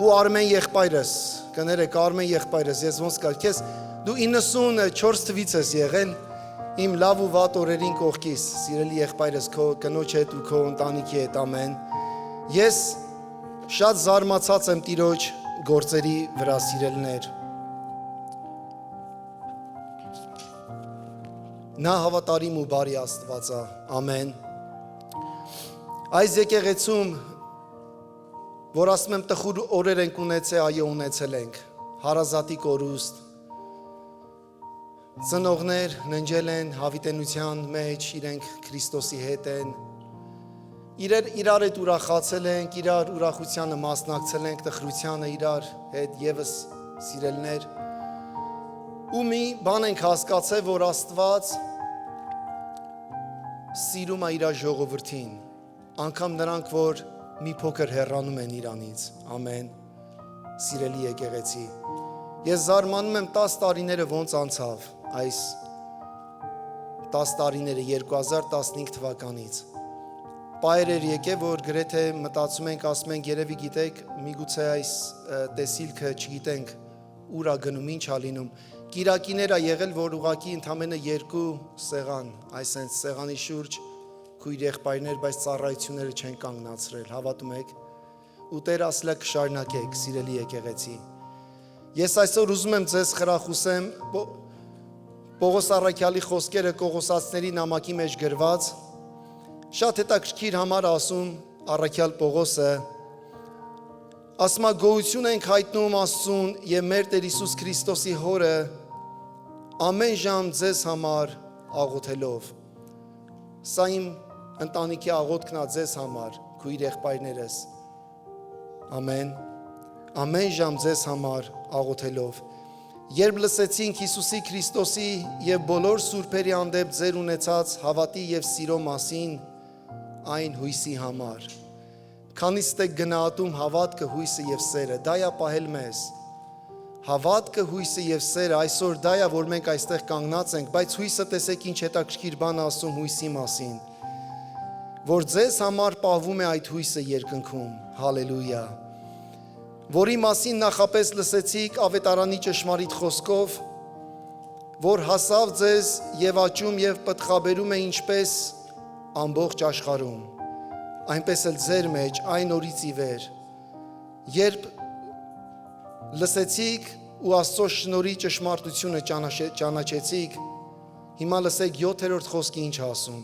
B: Ու Արմեն եղբայրս, կներեք Արմեն եղբայրս, ես ոնց կար, քեզ դու 94 թվից ես եղել իմ լավ ու վատ օրերին կողքիս, սիրելի եղբայրս, քո կնոջ հետ ու քո ընտանիքի հետ, ամեն։ Ես շատ զարմացած եմ Տիրոջ գործերի վրա, սիրելներ։ Նա հավատարիմ ու բարի Աստված է, ամեն։ Այս եկեղեցում, որ ասում եմ տխուր օրեր ենք ունեցել, այո ունեցել ենք, հարազատի կորուստ, ծնողներ ննջել են հավիտենության մեջ, իրենք Քրիստոսի հետ են, իրար հետ ուրախացել ենք, իրար ուրախությանը մասնակցել ենք, տխրությանը իրար հետ եւս սիրելներ, ու մի բան ենք հասկացել, որ Աստված սիրում է իր ժողովրդին, անգամ նրանք, որ մի փոքր հեռանում են իրանից, ամեն, սիրելի եկեղեցի։ Ես զարմանում եմ 10 տարիները ոնց անցավ, այս 10 տարիները 2015 թվականից։ Պայրեր եկե, որ գրեթե մտածում ենք, ասում ենք, երևի գիտեք, միգուցե այս տեսիլքը չգիտենք, ուր ա գնում, ինչ ա լինում։ Կիրակիներ ա եղել, որ ուղակի ընդամենը 2 սեղան, այսենց սեղանի շուրջ քույր եղբայրներ, բայց ծառայությունները չեն կանգնացրել, հավատում եք։ Ու Տեր ասել է կշարունակեք, սիրելի եկեղեցի։ Ես այսօր ուզում եմ ձեզ խրախուսեմ Պողոս առաքյալի խոսքերը Կողոսացիների նամակի մեջ գրված, շատ հետաքրքիր համար ասում առաքյալ Պողոսը, ասում է գոհություն ենք հայտնում Աստծուն եւ մեր Տեր Հիսուս Քրիստոսի Հորը ամեն ժամ ձեզ համար աղոթելով։ Սա իմ ընտանիքի աղոթքն է ձեզ համար, քույր եղբայրներս։ Ամեն։ Ամեն ժամ ձեզ համար աղոթելով։ Երբ լսեցինք Հիսուսի Քրիստոսի եւ բոլոր սուրբերի հանդեպ ձեր ունեցած հավատի եւ սիրո մասին, այն հույսի համար։ Քանի ստեք գնահատում հավատքը, հույսը եւ սերը, դա է պահել մեզ։ Հավատքը, հույսը եւ սերը, այսօր դա է, որ մենք այստեղ կանգնած ենք, բայց հույսը տեսեք ինչ հետաքրքիր բան ասում հույսի մասին, որ ձեզ համար պահվում է այդ հույսը երկնքում, հալելույա, որի մասին նախապես լսեցիք ավետարանի ճշմարիտ խոսքով, որ հասավ ձեզ եւ աճում եւ պտղաբերում է ինչպես ամբողջ աշխարհում, այնպես էլ ձեր մեջ այն օրից ի վեր, երբ լսեցիք ու Աստծո շնորհի ճշմարտությունը ճանաչեցիք, հիմա լսեք 7-րդ խոսքի ինչ ասում,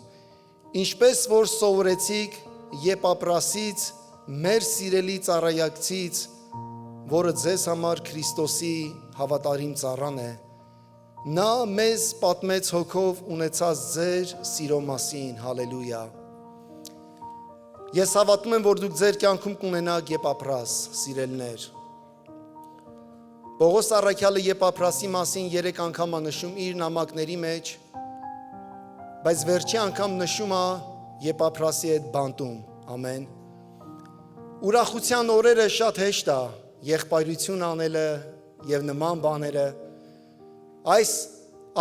B: ինչպես որ սովորեցիք Եփապրասից, մեր սիրելի ծառայակցից, որը ձեզ համար Քրիստոսի հավատարիմ ծառան է, նա մեզ պատմեց հոգով ունեցած ձեր սիրո մասին, հալելույա։ Ես հավատում եմ, որ դուք ձեր կյանքում կունենաք Եփապրաս, սիրելներ։ Պողոս առաքյալը Եփապրասի մասին 3 անգամ է նշում իր նամակների մեջ, բայց վերջի անգամ նշում է Եփապրասի այդ բանտում, ամեն։ Ուրախության օրերը շատ հեշտ է, եղբայրություն անելը եւ նման բաները, այս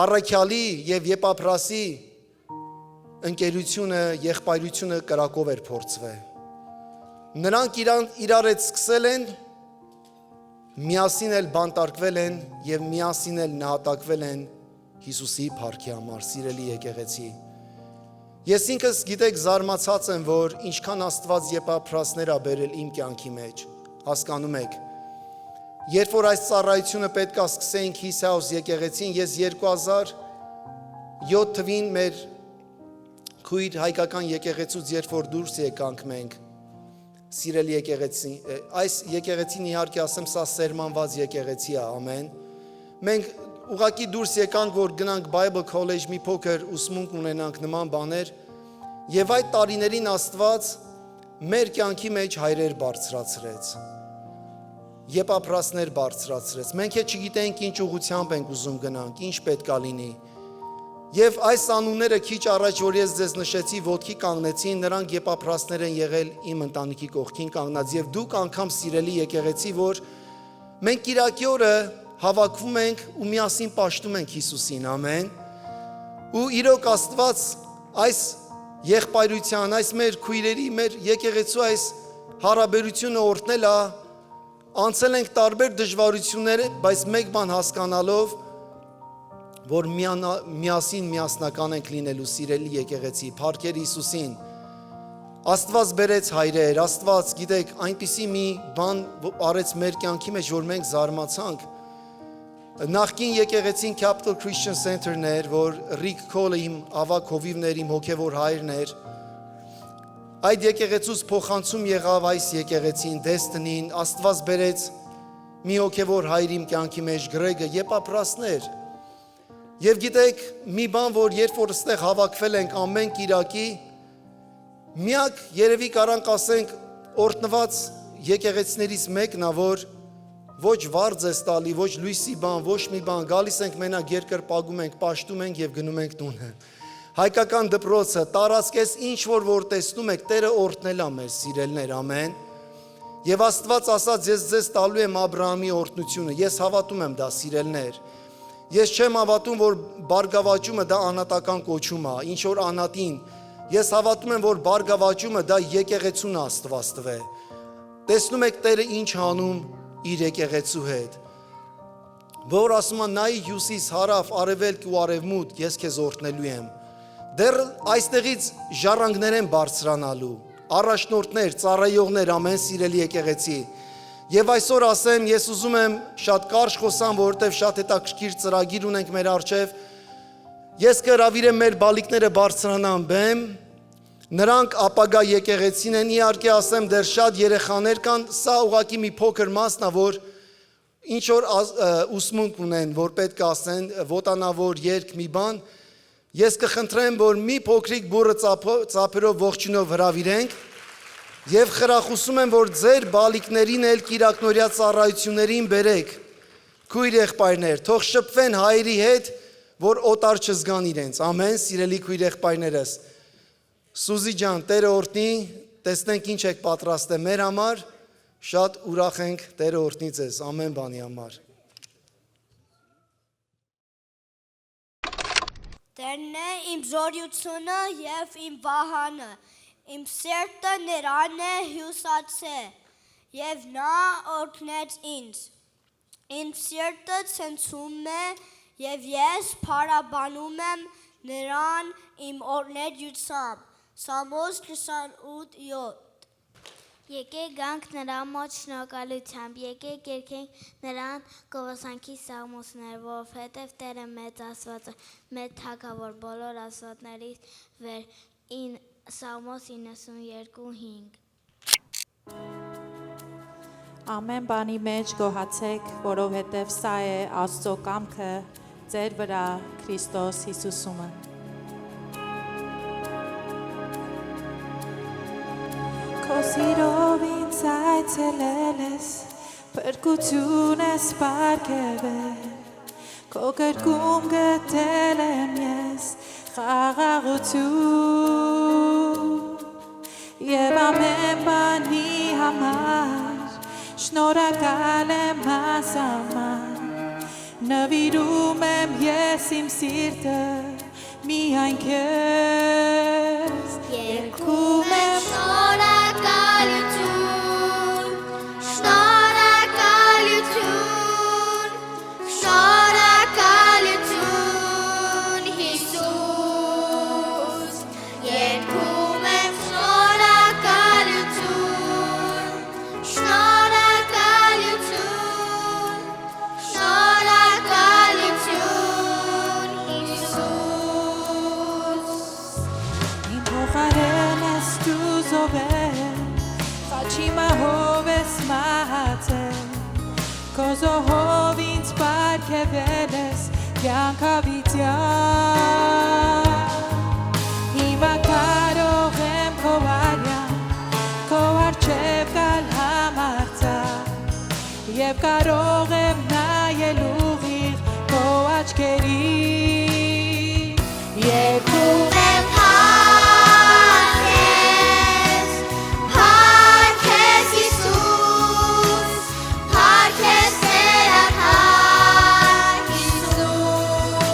B: առաքյալի եւ Եփապրասի ընկերությունը, եղբայրությունը կրակով էր փորձվել։ Նրանք իրար հետ սկսել են, միասին էլ բանտարկվել են եւ միասին էլ նահատակվել են Հիսուսի փառքի համար, սիրելի եկեղեցի։ Ես ինքս գիտեք զարմացած եմ, որ ինչքան Աստված եփափրասներ ա բերել իմ կյանքի մեջ, հասկանում եք։ Երբ որ այս ծառայությունը պետք է սկսեինք His House եկեղեցին, ես 2007 թվին մեր քույր հայկական եկեղեցուց երբ որ դուրս եկանք մենք, սիրելի եկեղեցի, այս եկեղեցին իհարկե ասեմ, սա սերմանված եկեղեցի է, ամեն։ Մենք ուղղակի դուրս եկանք, որ գնանք Bible College, մի փոքր ուսմունք ունենանք նման բաներ, եւ այդ տարիներին Աստված մեր կյանքի մեջ հայրեր բարձրացրեց, եփափրասներ բարձրացրեց։ Մենք էլ չգիտենք ինչ ուղղությամբ ենք ուզում գնանք, ինչ պետքա լինի։ Եվ այս անունները քիչ առաջ, որ ես ձեզ նշեցի, ոտքի կանգնեցին, նրանք եփափրասներ են եղել իմ ընտանիքի կողքին կանգնած, եւ դուք անգամ սիրելի եկեղեցի, որ մենք Կիրակի օրը հավաքվում ենք ու միասին պաշտում ենք Հիսուսին, ամեն։ Ու իրոք Աստված այս եղբայրության, այս մեր քույրերի, մեր եկեղեցու այս հարաբերությունը օրհնել է, անցել ենք տարբեր դժվարություններ, բայց մեկ բան հասկանալով, որ միասին միասնական ենք լինելու սիրելի եկեղեցի, փառքեր Հիսուսին։ Աստված բերեց հայրեր, Աստված, գիտեք, այնպիսի մի բան արեց մեր կյանքի մեջ, որ մենք զարմացանք։ Նախկին եկեղեցին Capital Christian Center-ն էր, որ Rick Cole իմ ավակ հովիվներ, իմ հոգևոր հայրն էր։ Այդ եկեղեցուց փոխանցում եղավ այս եկեղեցին, Destiny-ին, Աստված բերեց մի հոգևոր հայր իմ կյանքի մեջ, Գրեգը, եփափրասներ։ Եվ գիտեք, մի բան, որ երբ որ այստեղ հավաքվել ենք ամեն Կիրակի, միակ երևի կարանք ասենք օրհնված եկեղեցիներից մեկն է, որ ոչ վարձ է տալի, ոչ լույսի բան, ոչ մի բան, գալիս ենք մենակ երկրպագում ենք, պաշտում ենք եւ գնում ենք տունը։ Հայկական դպրոցը, տարածքես ինչ որ տեսնում եք, Տերը օրհնել է մեզ, սիրելներ, ամեն։ Եվ Աստված ասաց, ես ձեզ տալու եմ Աբրահամի օրհնությունը, ես հավատում եմ դա, սիրելներ։ Ես չեմ հավատում, որ բարգավաճումը դա անհատական կոչում է, ինչ որ անհատին։ Ես հավատում եմ, որ բարգավաճումը դա եկեղեցուն Աստված տվե։ Տեսնում եք Տերը ինչ անում իր եկեղեցու հետ։ Որ ասում է նայի հյուսիս, հարավ, արևելք ու արևմուտք, ես քեզ օրհնելու եմ։ Դեռ այստեղից ժառանգներ են բարձրանալու, առաջնորդներ, ծառայողներ, ամեն սիրելի եկեղեցի։ Եվ այսօր ասեմ, ես ուզում եմ շատ կարճ խոսամ, որովհետև շատ հետաքրքիր ծրագիր ունենք մեր առջև։ Ես կհրավիրեմ մեր բալիկները բարձրանան բեմ, նրանք ապագա եկեղեցին են, իհարկե ասեմ, դեռ շատ երեխաներ կան, սա ուղղակի մի փոքր մասն է, որ ինչ որ ուսմունք ունեն, որ պետք է ասեն, ոտանավոր երգ մի բան, ես կխնդրեմ, որ մի փոքրիկ բուրը ծափերով ողջունով հրավիրենք եւ խրախուսում եմ, որ ձեր բալիկներին էլ կիրակնորյա ծառայություններին բերեք, քույր եղբայրներ, թող շփվեն հայրի հետ, որ օտար չզգան իրենց, ամեն, սիրելի քույր եղբայրներս։ Սուզի ջան, Տերը օրհնի, տեսնենք ինչ եք պատրաստել մեր համար, շատ ուրախ ենք, Տերը օրհնի ձեզ, ամեն բանի համար։
G: Տերն է իմ զորությունը և իմ վահանը, իմ սերտը նրան է հյուսացե, և նա օրհնեց ինձ, իմ սերտը ցնցում է, և ես փառաբանում եմ նրան իմ օրհներությամբ, Սամոս 28:7
H: Եկեք գանք նրա մոտ շնորհակալությամբ, եկեք երգենք նրան գովասանքի սաղմոսներ, որովհետև Տերը մեծ Աստված է, մեծ թագավոր բոլոր աստվածներից վեր, Սաղմոս 92:5
I: Ամեն բանի մեջ գոհացեք, որովհետև սա է Աստծո կամքը ձեր վրա Քրիստոս Հիսուսումը։ Քո սիրով ինձ այցելել ես, փրկություն ես պարգևել, քո գրկում գտել եմ ես խաղաղություն, և ամեն բանի համար շնորհակալ եմ հասարման, նվիրում եմ ես իմ սիրտը միայն քեզ, երգում եմ
H: Շնորհակալություն, շնորհակալություն, շնորհակալություն, Հիսուս,
I: Քո զոհով ինձ պարգևել ես կյանքավիճակ Հիմա կարող եմ քո արյան Քո առջև գալ համարձակ Եվ կարող եմ նայել ուղիղ քո աչքերին Երգում եմ
H: Փարքես Հիսուս, փարքես Տերական Հիսուս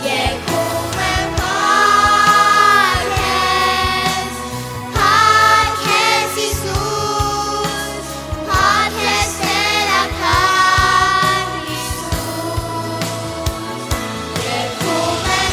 H: Երգում եմ փարքես Հիսուս, փարքես Տերական Հիսուս Երգում եմ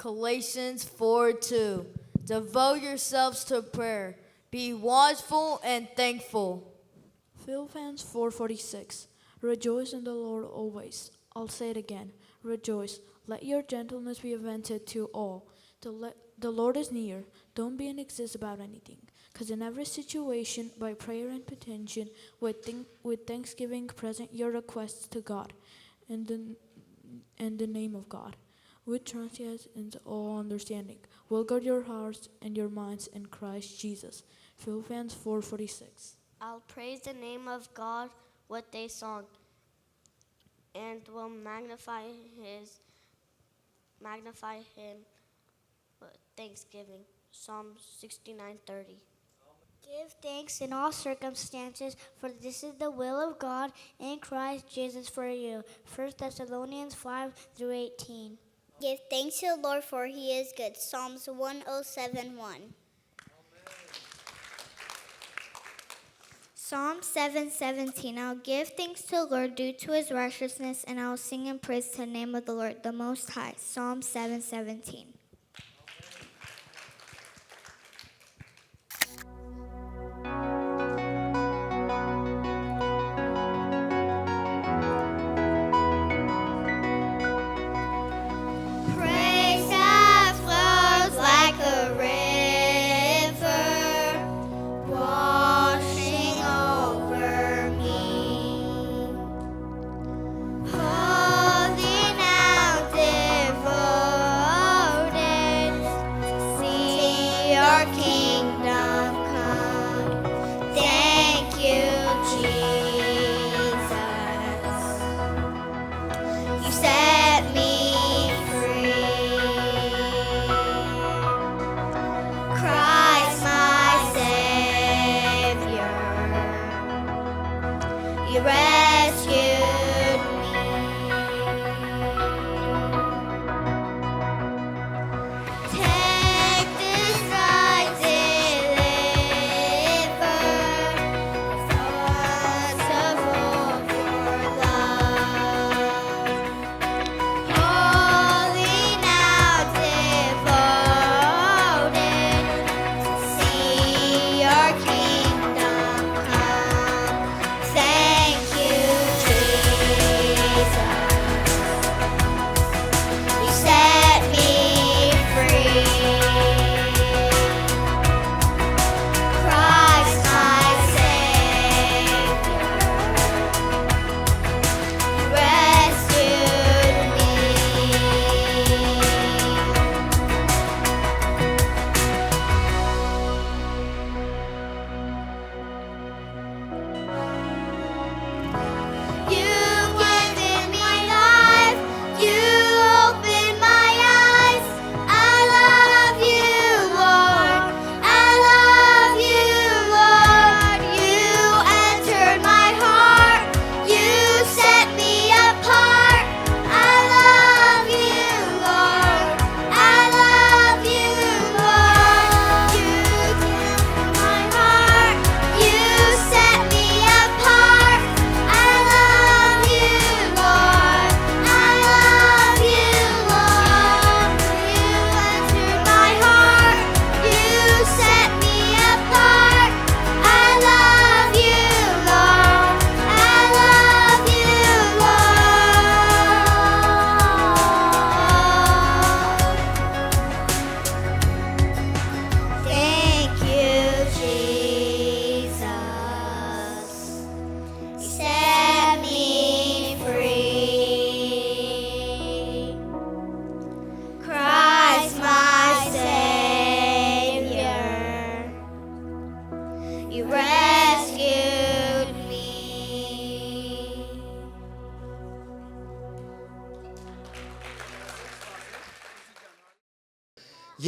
J: Galatians 4:2. Devote yourselves to prayer. Be watchful and thankful.
K: Philippians 4:46. Rejoice in the Lord always. I'll say it again. Rejoice. Let your gentleness be evident to all. The Lord is near. Don't be anxious about anything. Because in every situation, by prayer and petition, with thanksgiving, present your requests to God in the name of God, which transcends into all understanding. Will guard your hearts and your minds in Christ Jesus. Philippians 4:46.
H: I'll praise the name of God with a song, and will magnify him with thanksgiving. Psalm 69:30. Give thanks in all circumstances, for this is the will of God in Christ Jesus for you. 1 Thessalonians 5:18. Give thanks to the Lord, for he is good. Psalms 107:1. Psalm 7:17. I'll give thanks to the Lord due to his righteousness, and I'll sing in praise to the name of the Lord, the Most High. Psalm 7:17. Praise that flows like a river, washing over me. Holy now devoted, see your kingdom come. Thank you, Jesus. You set me free. Christ, my Savior, you rescued me. Take this rising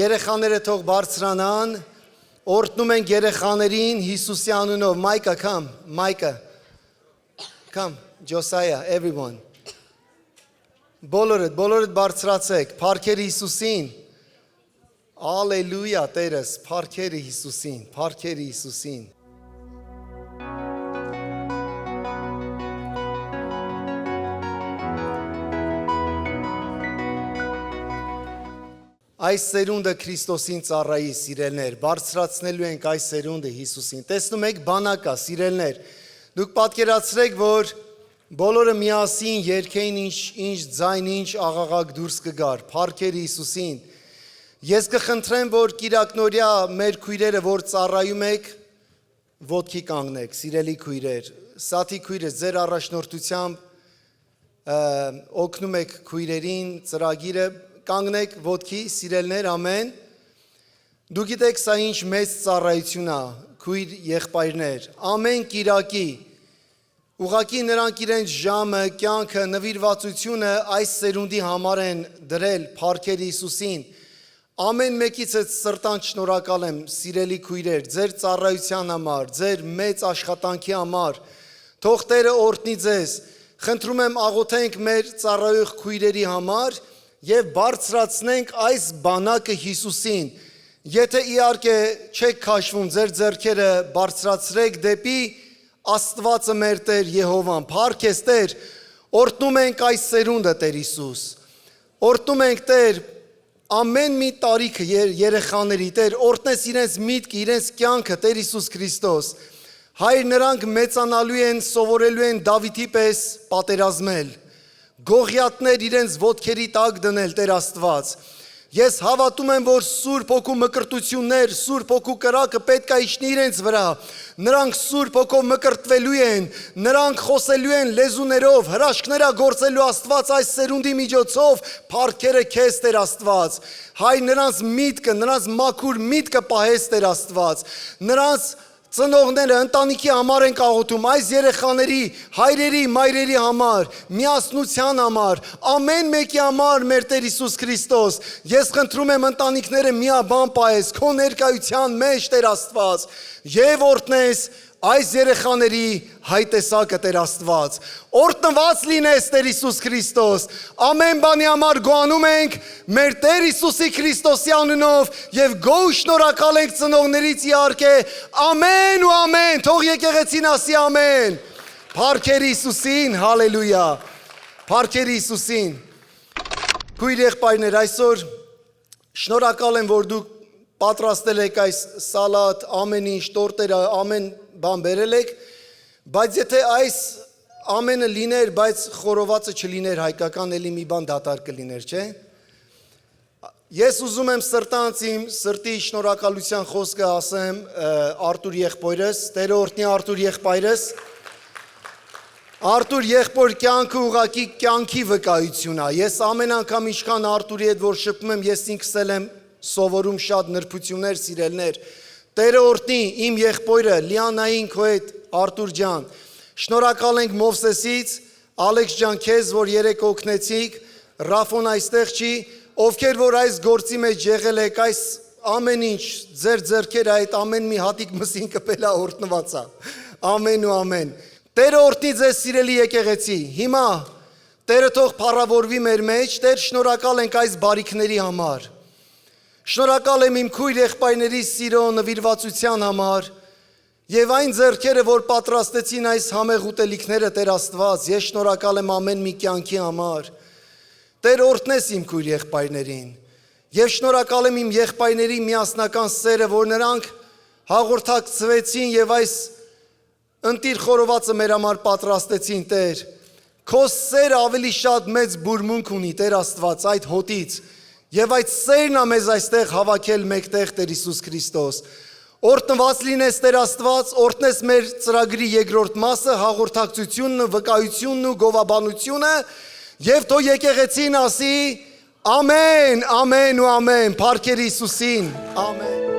B: երեխաները թող բարձրանան, օրհնում ենք երեխաներին Հիսուսի անունով, Մայկա, come, Josiah, everyone, բոլորդ բարձրացեք, փառքեր Հիսուսին, Ալելույա, Տերս, փառքեր Հիսուսին, Այս սերունդը Քրիստոսին ծառայի, սիրելներ, բարձրացնելու ենք այս սերունդը Հիսուսին։ Տեսնում եք բանակա, սիրելներ, դուք պատկերացրեք, որ բոլորը միասին երգեին ինչ ձայն, ինչ աղաղակ դուրս կգար, փառքեր Հիսուսին։ Ես կխնդրեմ, որ կիրակնորյա մեր քույրերը, որ ծառայում եք, ոտքի կանգնեք, սիրելի քույրեր, սաթի քույրες, ձեր առաջնորդությամբ օգնում եք քույրերին, ծրագիրը կանգնեք ոտքի, սիրելներ, ամեն։ Դու գիտեք սա ինչ մեծ ծառայություն է, քույր եղբայրներ, ամեն կիրակի, ուղղակի նրանք իրենց ժամը, կյանքը, նվիրվածությունը այս սերունդի համար են դրել, փառքեր Հիսուսին։ Ամեն մեկից այդ սրտանց շնորհակալ եմ, սիրելի քույրեր, ձեր ծառայության համար, ձեր մեծ աշխատանքի համար, թող Տերը օրհնի ձեզ, խնդրում եմ աղոթենք մեր ծառայող քույրերի համար և բարձրացնենք այս բանակը Հիսուսին, եթե իհարկե չեք քաշվում, ձեր ձեռքերը բարձրացրեք դեպի Աստվածը մեր Տեր Եհովան, փառք ես Տեր, օրհնում ենք այս սերունդը Տեր Հիսուս, օրհնում ենք Տեր ամեն մի տարիքը երեխաների, Տեր, օրհնես իրենց միտքը, իրենց կյանքը, Տեր Հիսուս Քրիստոս, Հայր նրանք մեծանալու են, սովորելու են Դավիթի պես պատերազմել, Գողիաթներ իրենց ոտքերի տակ դնել, Տեր Աստված, Ես հավատում եմ, որ Սուրբ Հոգու մկրտություններ, Սուրբ Հոգու կրակը պետք է իջնի իրենց վրա, նրանք Սուրբ Հոգով մկրտվելու են, նրանք խոսելու են լեզուներով, հրաշքներ գործելու Աստված այս սերունդի միջոցով, փառքերը քեզ Տեր Աստված, հայ նրանց միտքը, նրանց մաքուր միտքը պահես Տեր Աստված, նրանց ծնողները ընտանիքի համար են աղոթում, այս երեխաների, հայրերի, մայրերի համար, միասնության համար, ամեն մեկի համար մեր Տեր Հիսուս Քրիստոս, ես խնդրում եմ ընտանիքները միաբան պահես, քո ներկայության մեջ Տեր Աստված, եւ օրհնես այս երեխաների հայտեսակը Տեր Աստված, օրհնված լինես Տեր Հիսուս Քրիստոս, ամեն բանի համար գոհանում ենք մեր Տեր Հիսուսի Քրիստոսի անունով եւ գոհ շնորհակալ ենք ծնողներից իհարկե, ամեն ու ամեն, թող եկեղեցին ասի ամեն, փառքեր Հիսուսին, հալելույա, փառքեր Հիսուսին, քույր եղբայրներ, այսօր շնորհակալ եմ, որ դուք պատրաստել եք այս սալատ, ամեն ինչ, տորտերը, ամեն բան բերել եք, բայց եթե այս ամենը լիներ, բայց խորովածը չլիներ հայկական, էլի մի բան դատարկ կլիներ, չէ՞։ Ես ուզում եմ սրտանց իմ սրտի շնորհակալության խոսքը ասեմ Արտուր եղբայրս, Տերը օրհնի Արտուր եղբայրս։ Արտուր եղբայր կյանքը ուղղակի կյանքի վկայություն է։ Ես ամեն անգամ ինչքան Արտուրի հետ որ շփվում եմ, ես ինքս եմ սովորում շատ նրբություններ, սիրելներ, Տերը օրհնի իմ եղբայրը Լիանային քո հետ Արտուր ջան, շնորհակալ ենք Մովսեսից, Ալեքս ջան քեզ, որ երեք օգնեցիք, Ռաֆոն այստեղ չի, ովքեր որ այս գործի մեջ եղել եք, այս ամեն ինչ, ձեր ձեռքերը այդ ամեն մի հատիկ մսին կպելա օրհնվածա, ամեն ու ամեն, Տերը օրհնի ձեզ սիրելի եկեղեցի, հիմա Տերը թող փառավորվի մեր մեջ, Տեր շնորհակալ ենք այս բարիքների համար, Շնորհակալ եմ իմ քույր եղբայրների սիրո նվիրվածության համար եւ այն ձեռքերը, որ պատրաստեցին այս համեղ ուտելիքները Տեր Աստված, ես շնորհակալ եմ ամեն մի կյանքի համար։ Տեր օրհնես իմ քույր եղբայրներին եւ շնորհակալ եմ իմ եղբայրների միասնական սերը, որ նրանք հաղորդակցվեցին եւ այս ընտիր խորովածը մեր համար պատրաստեցին, Տեր։ Քո սերը ավելի շատ մեծ բուրմունք ունի, Տեր Աստված, այդ հոտից Եվ այդ սերն է մեզ այստեղ հավաքել մեկտեղ Տեր Հիսուս Քրիստոս։ Օրհնված լինես Տեր Աստված, օրհնես մեր ծրագրի երկրորդ մասը, հաղորդակցությունն, վկայությունն ու գովաբանությունը, եւ թող եկեղեցին ասի ամեն, ամեն ու ամեն, փառքեր Հիսուսին, ամեն։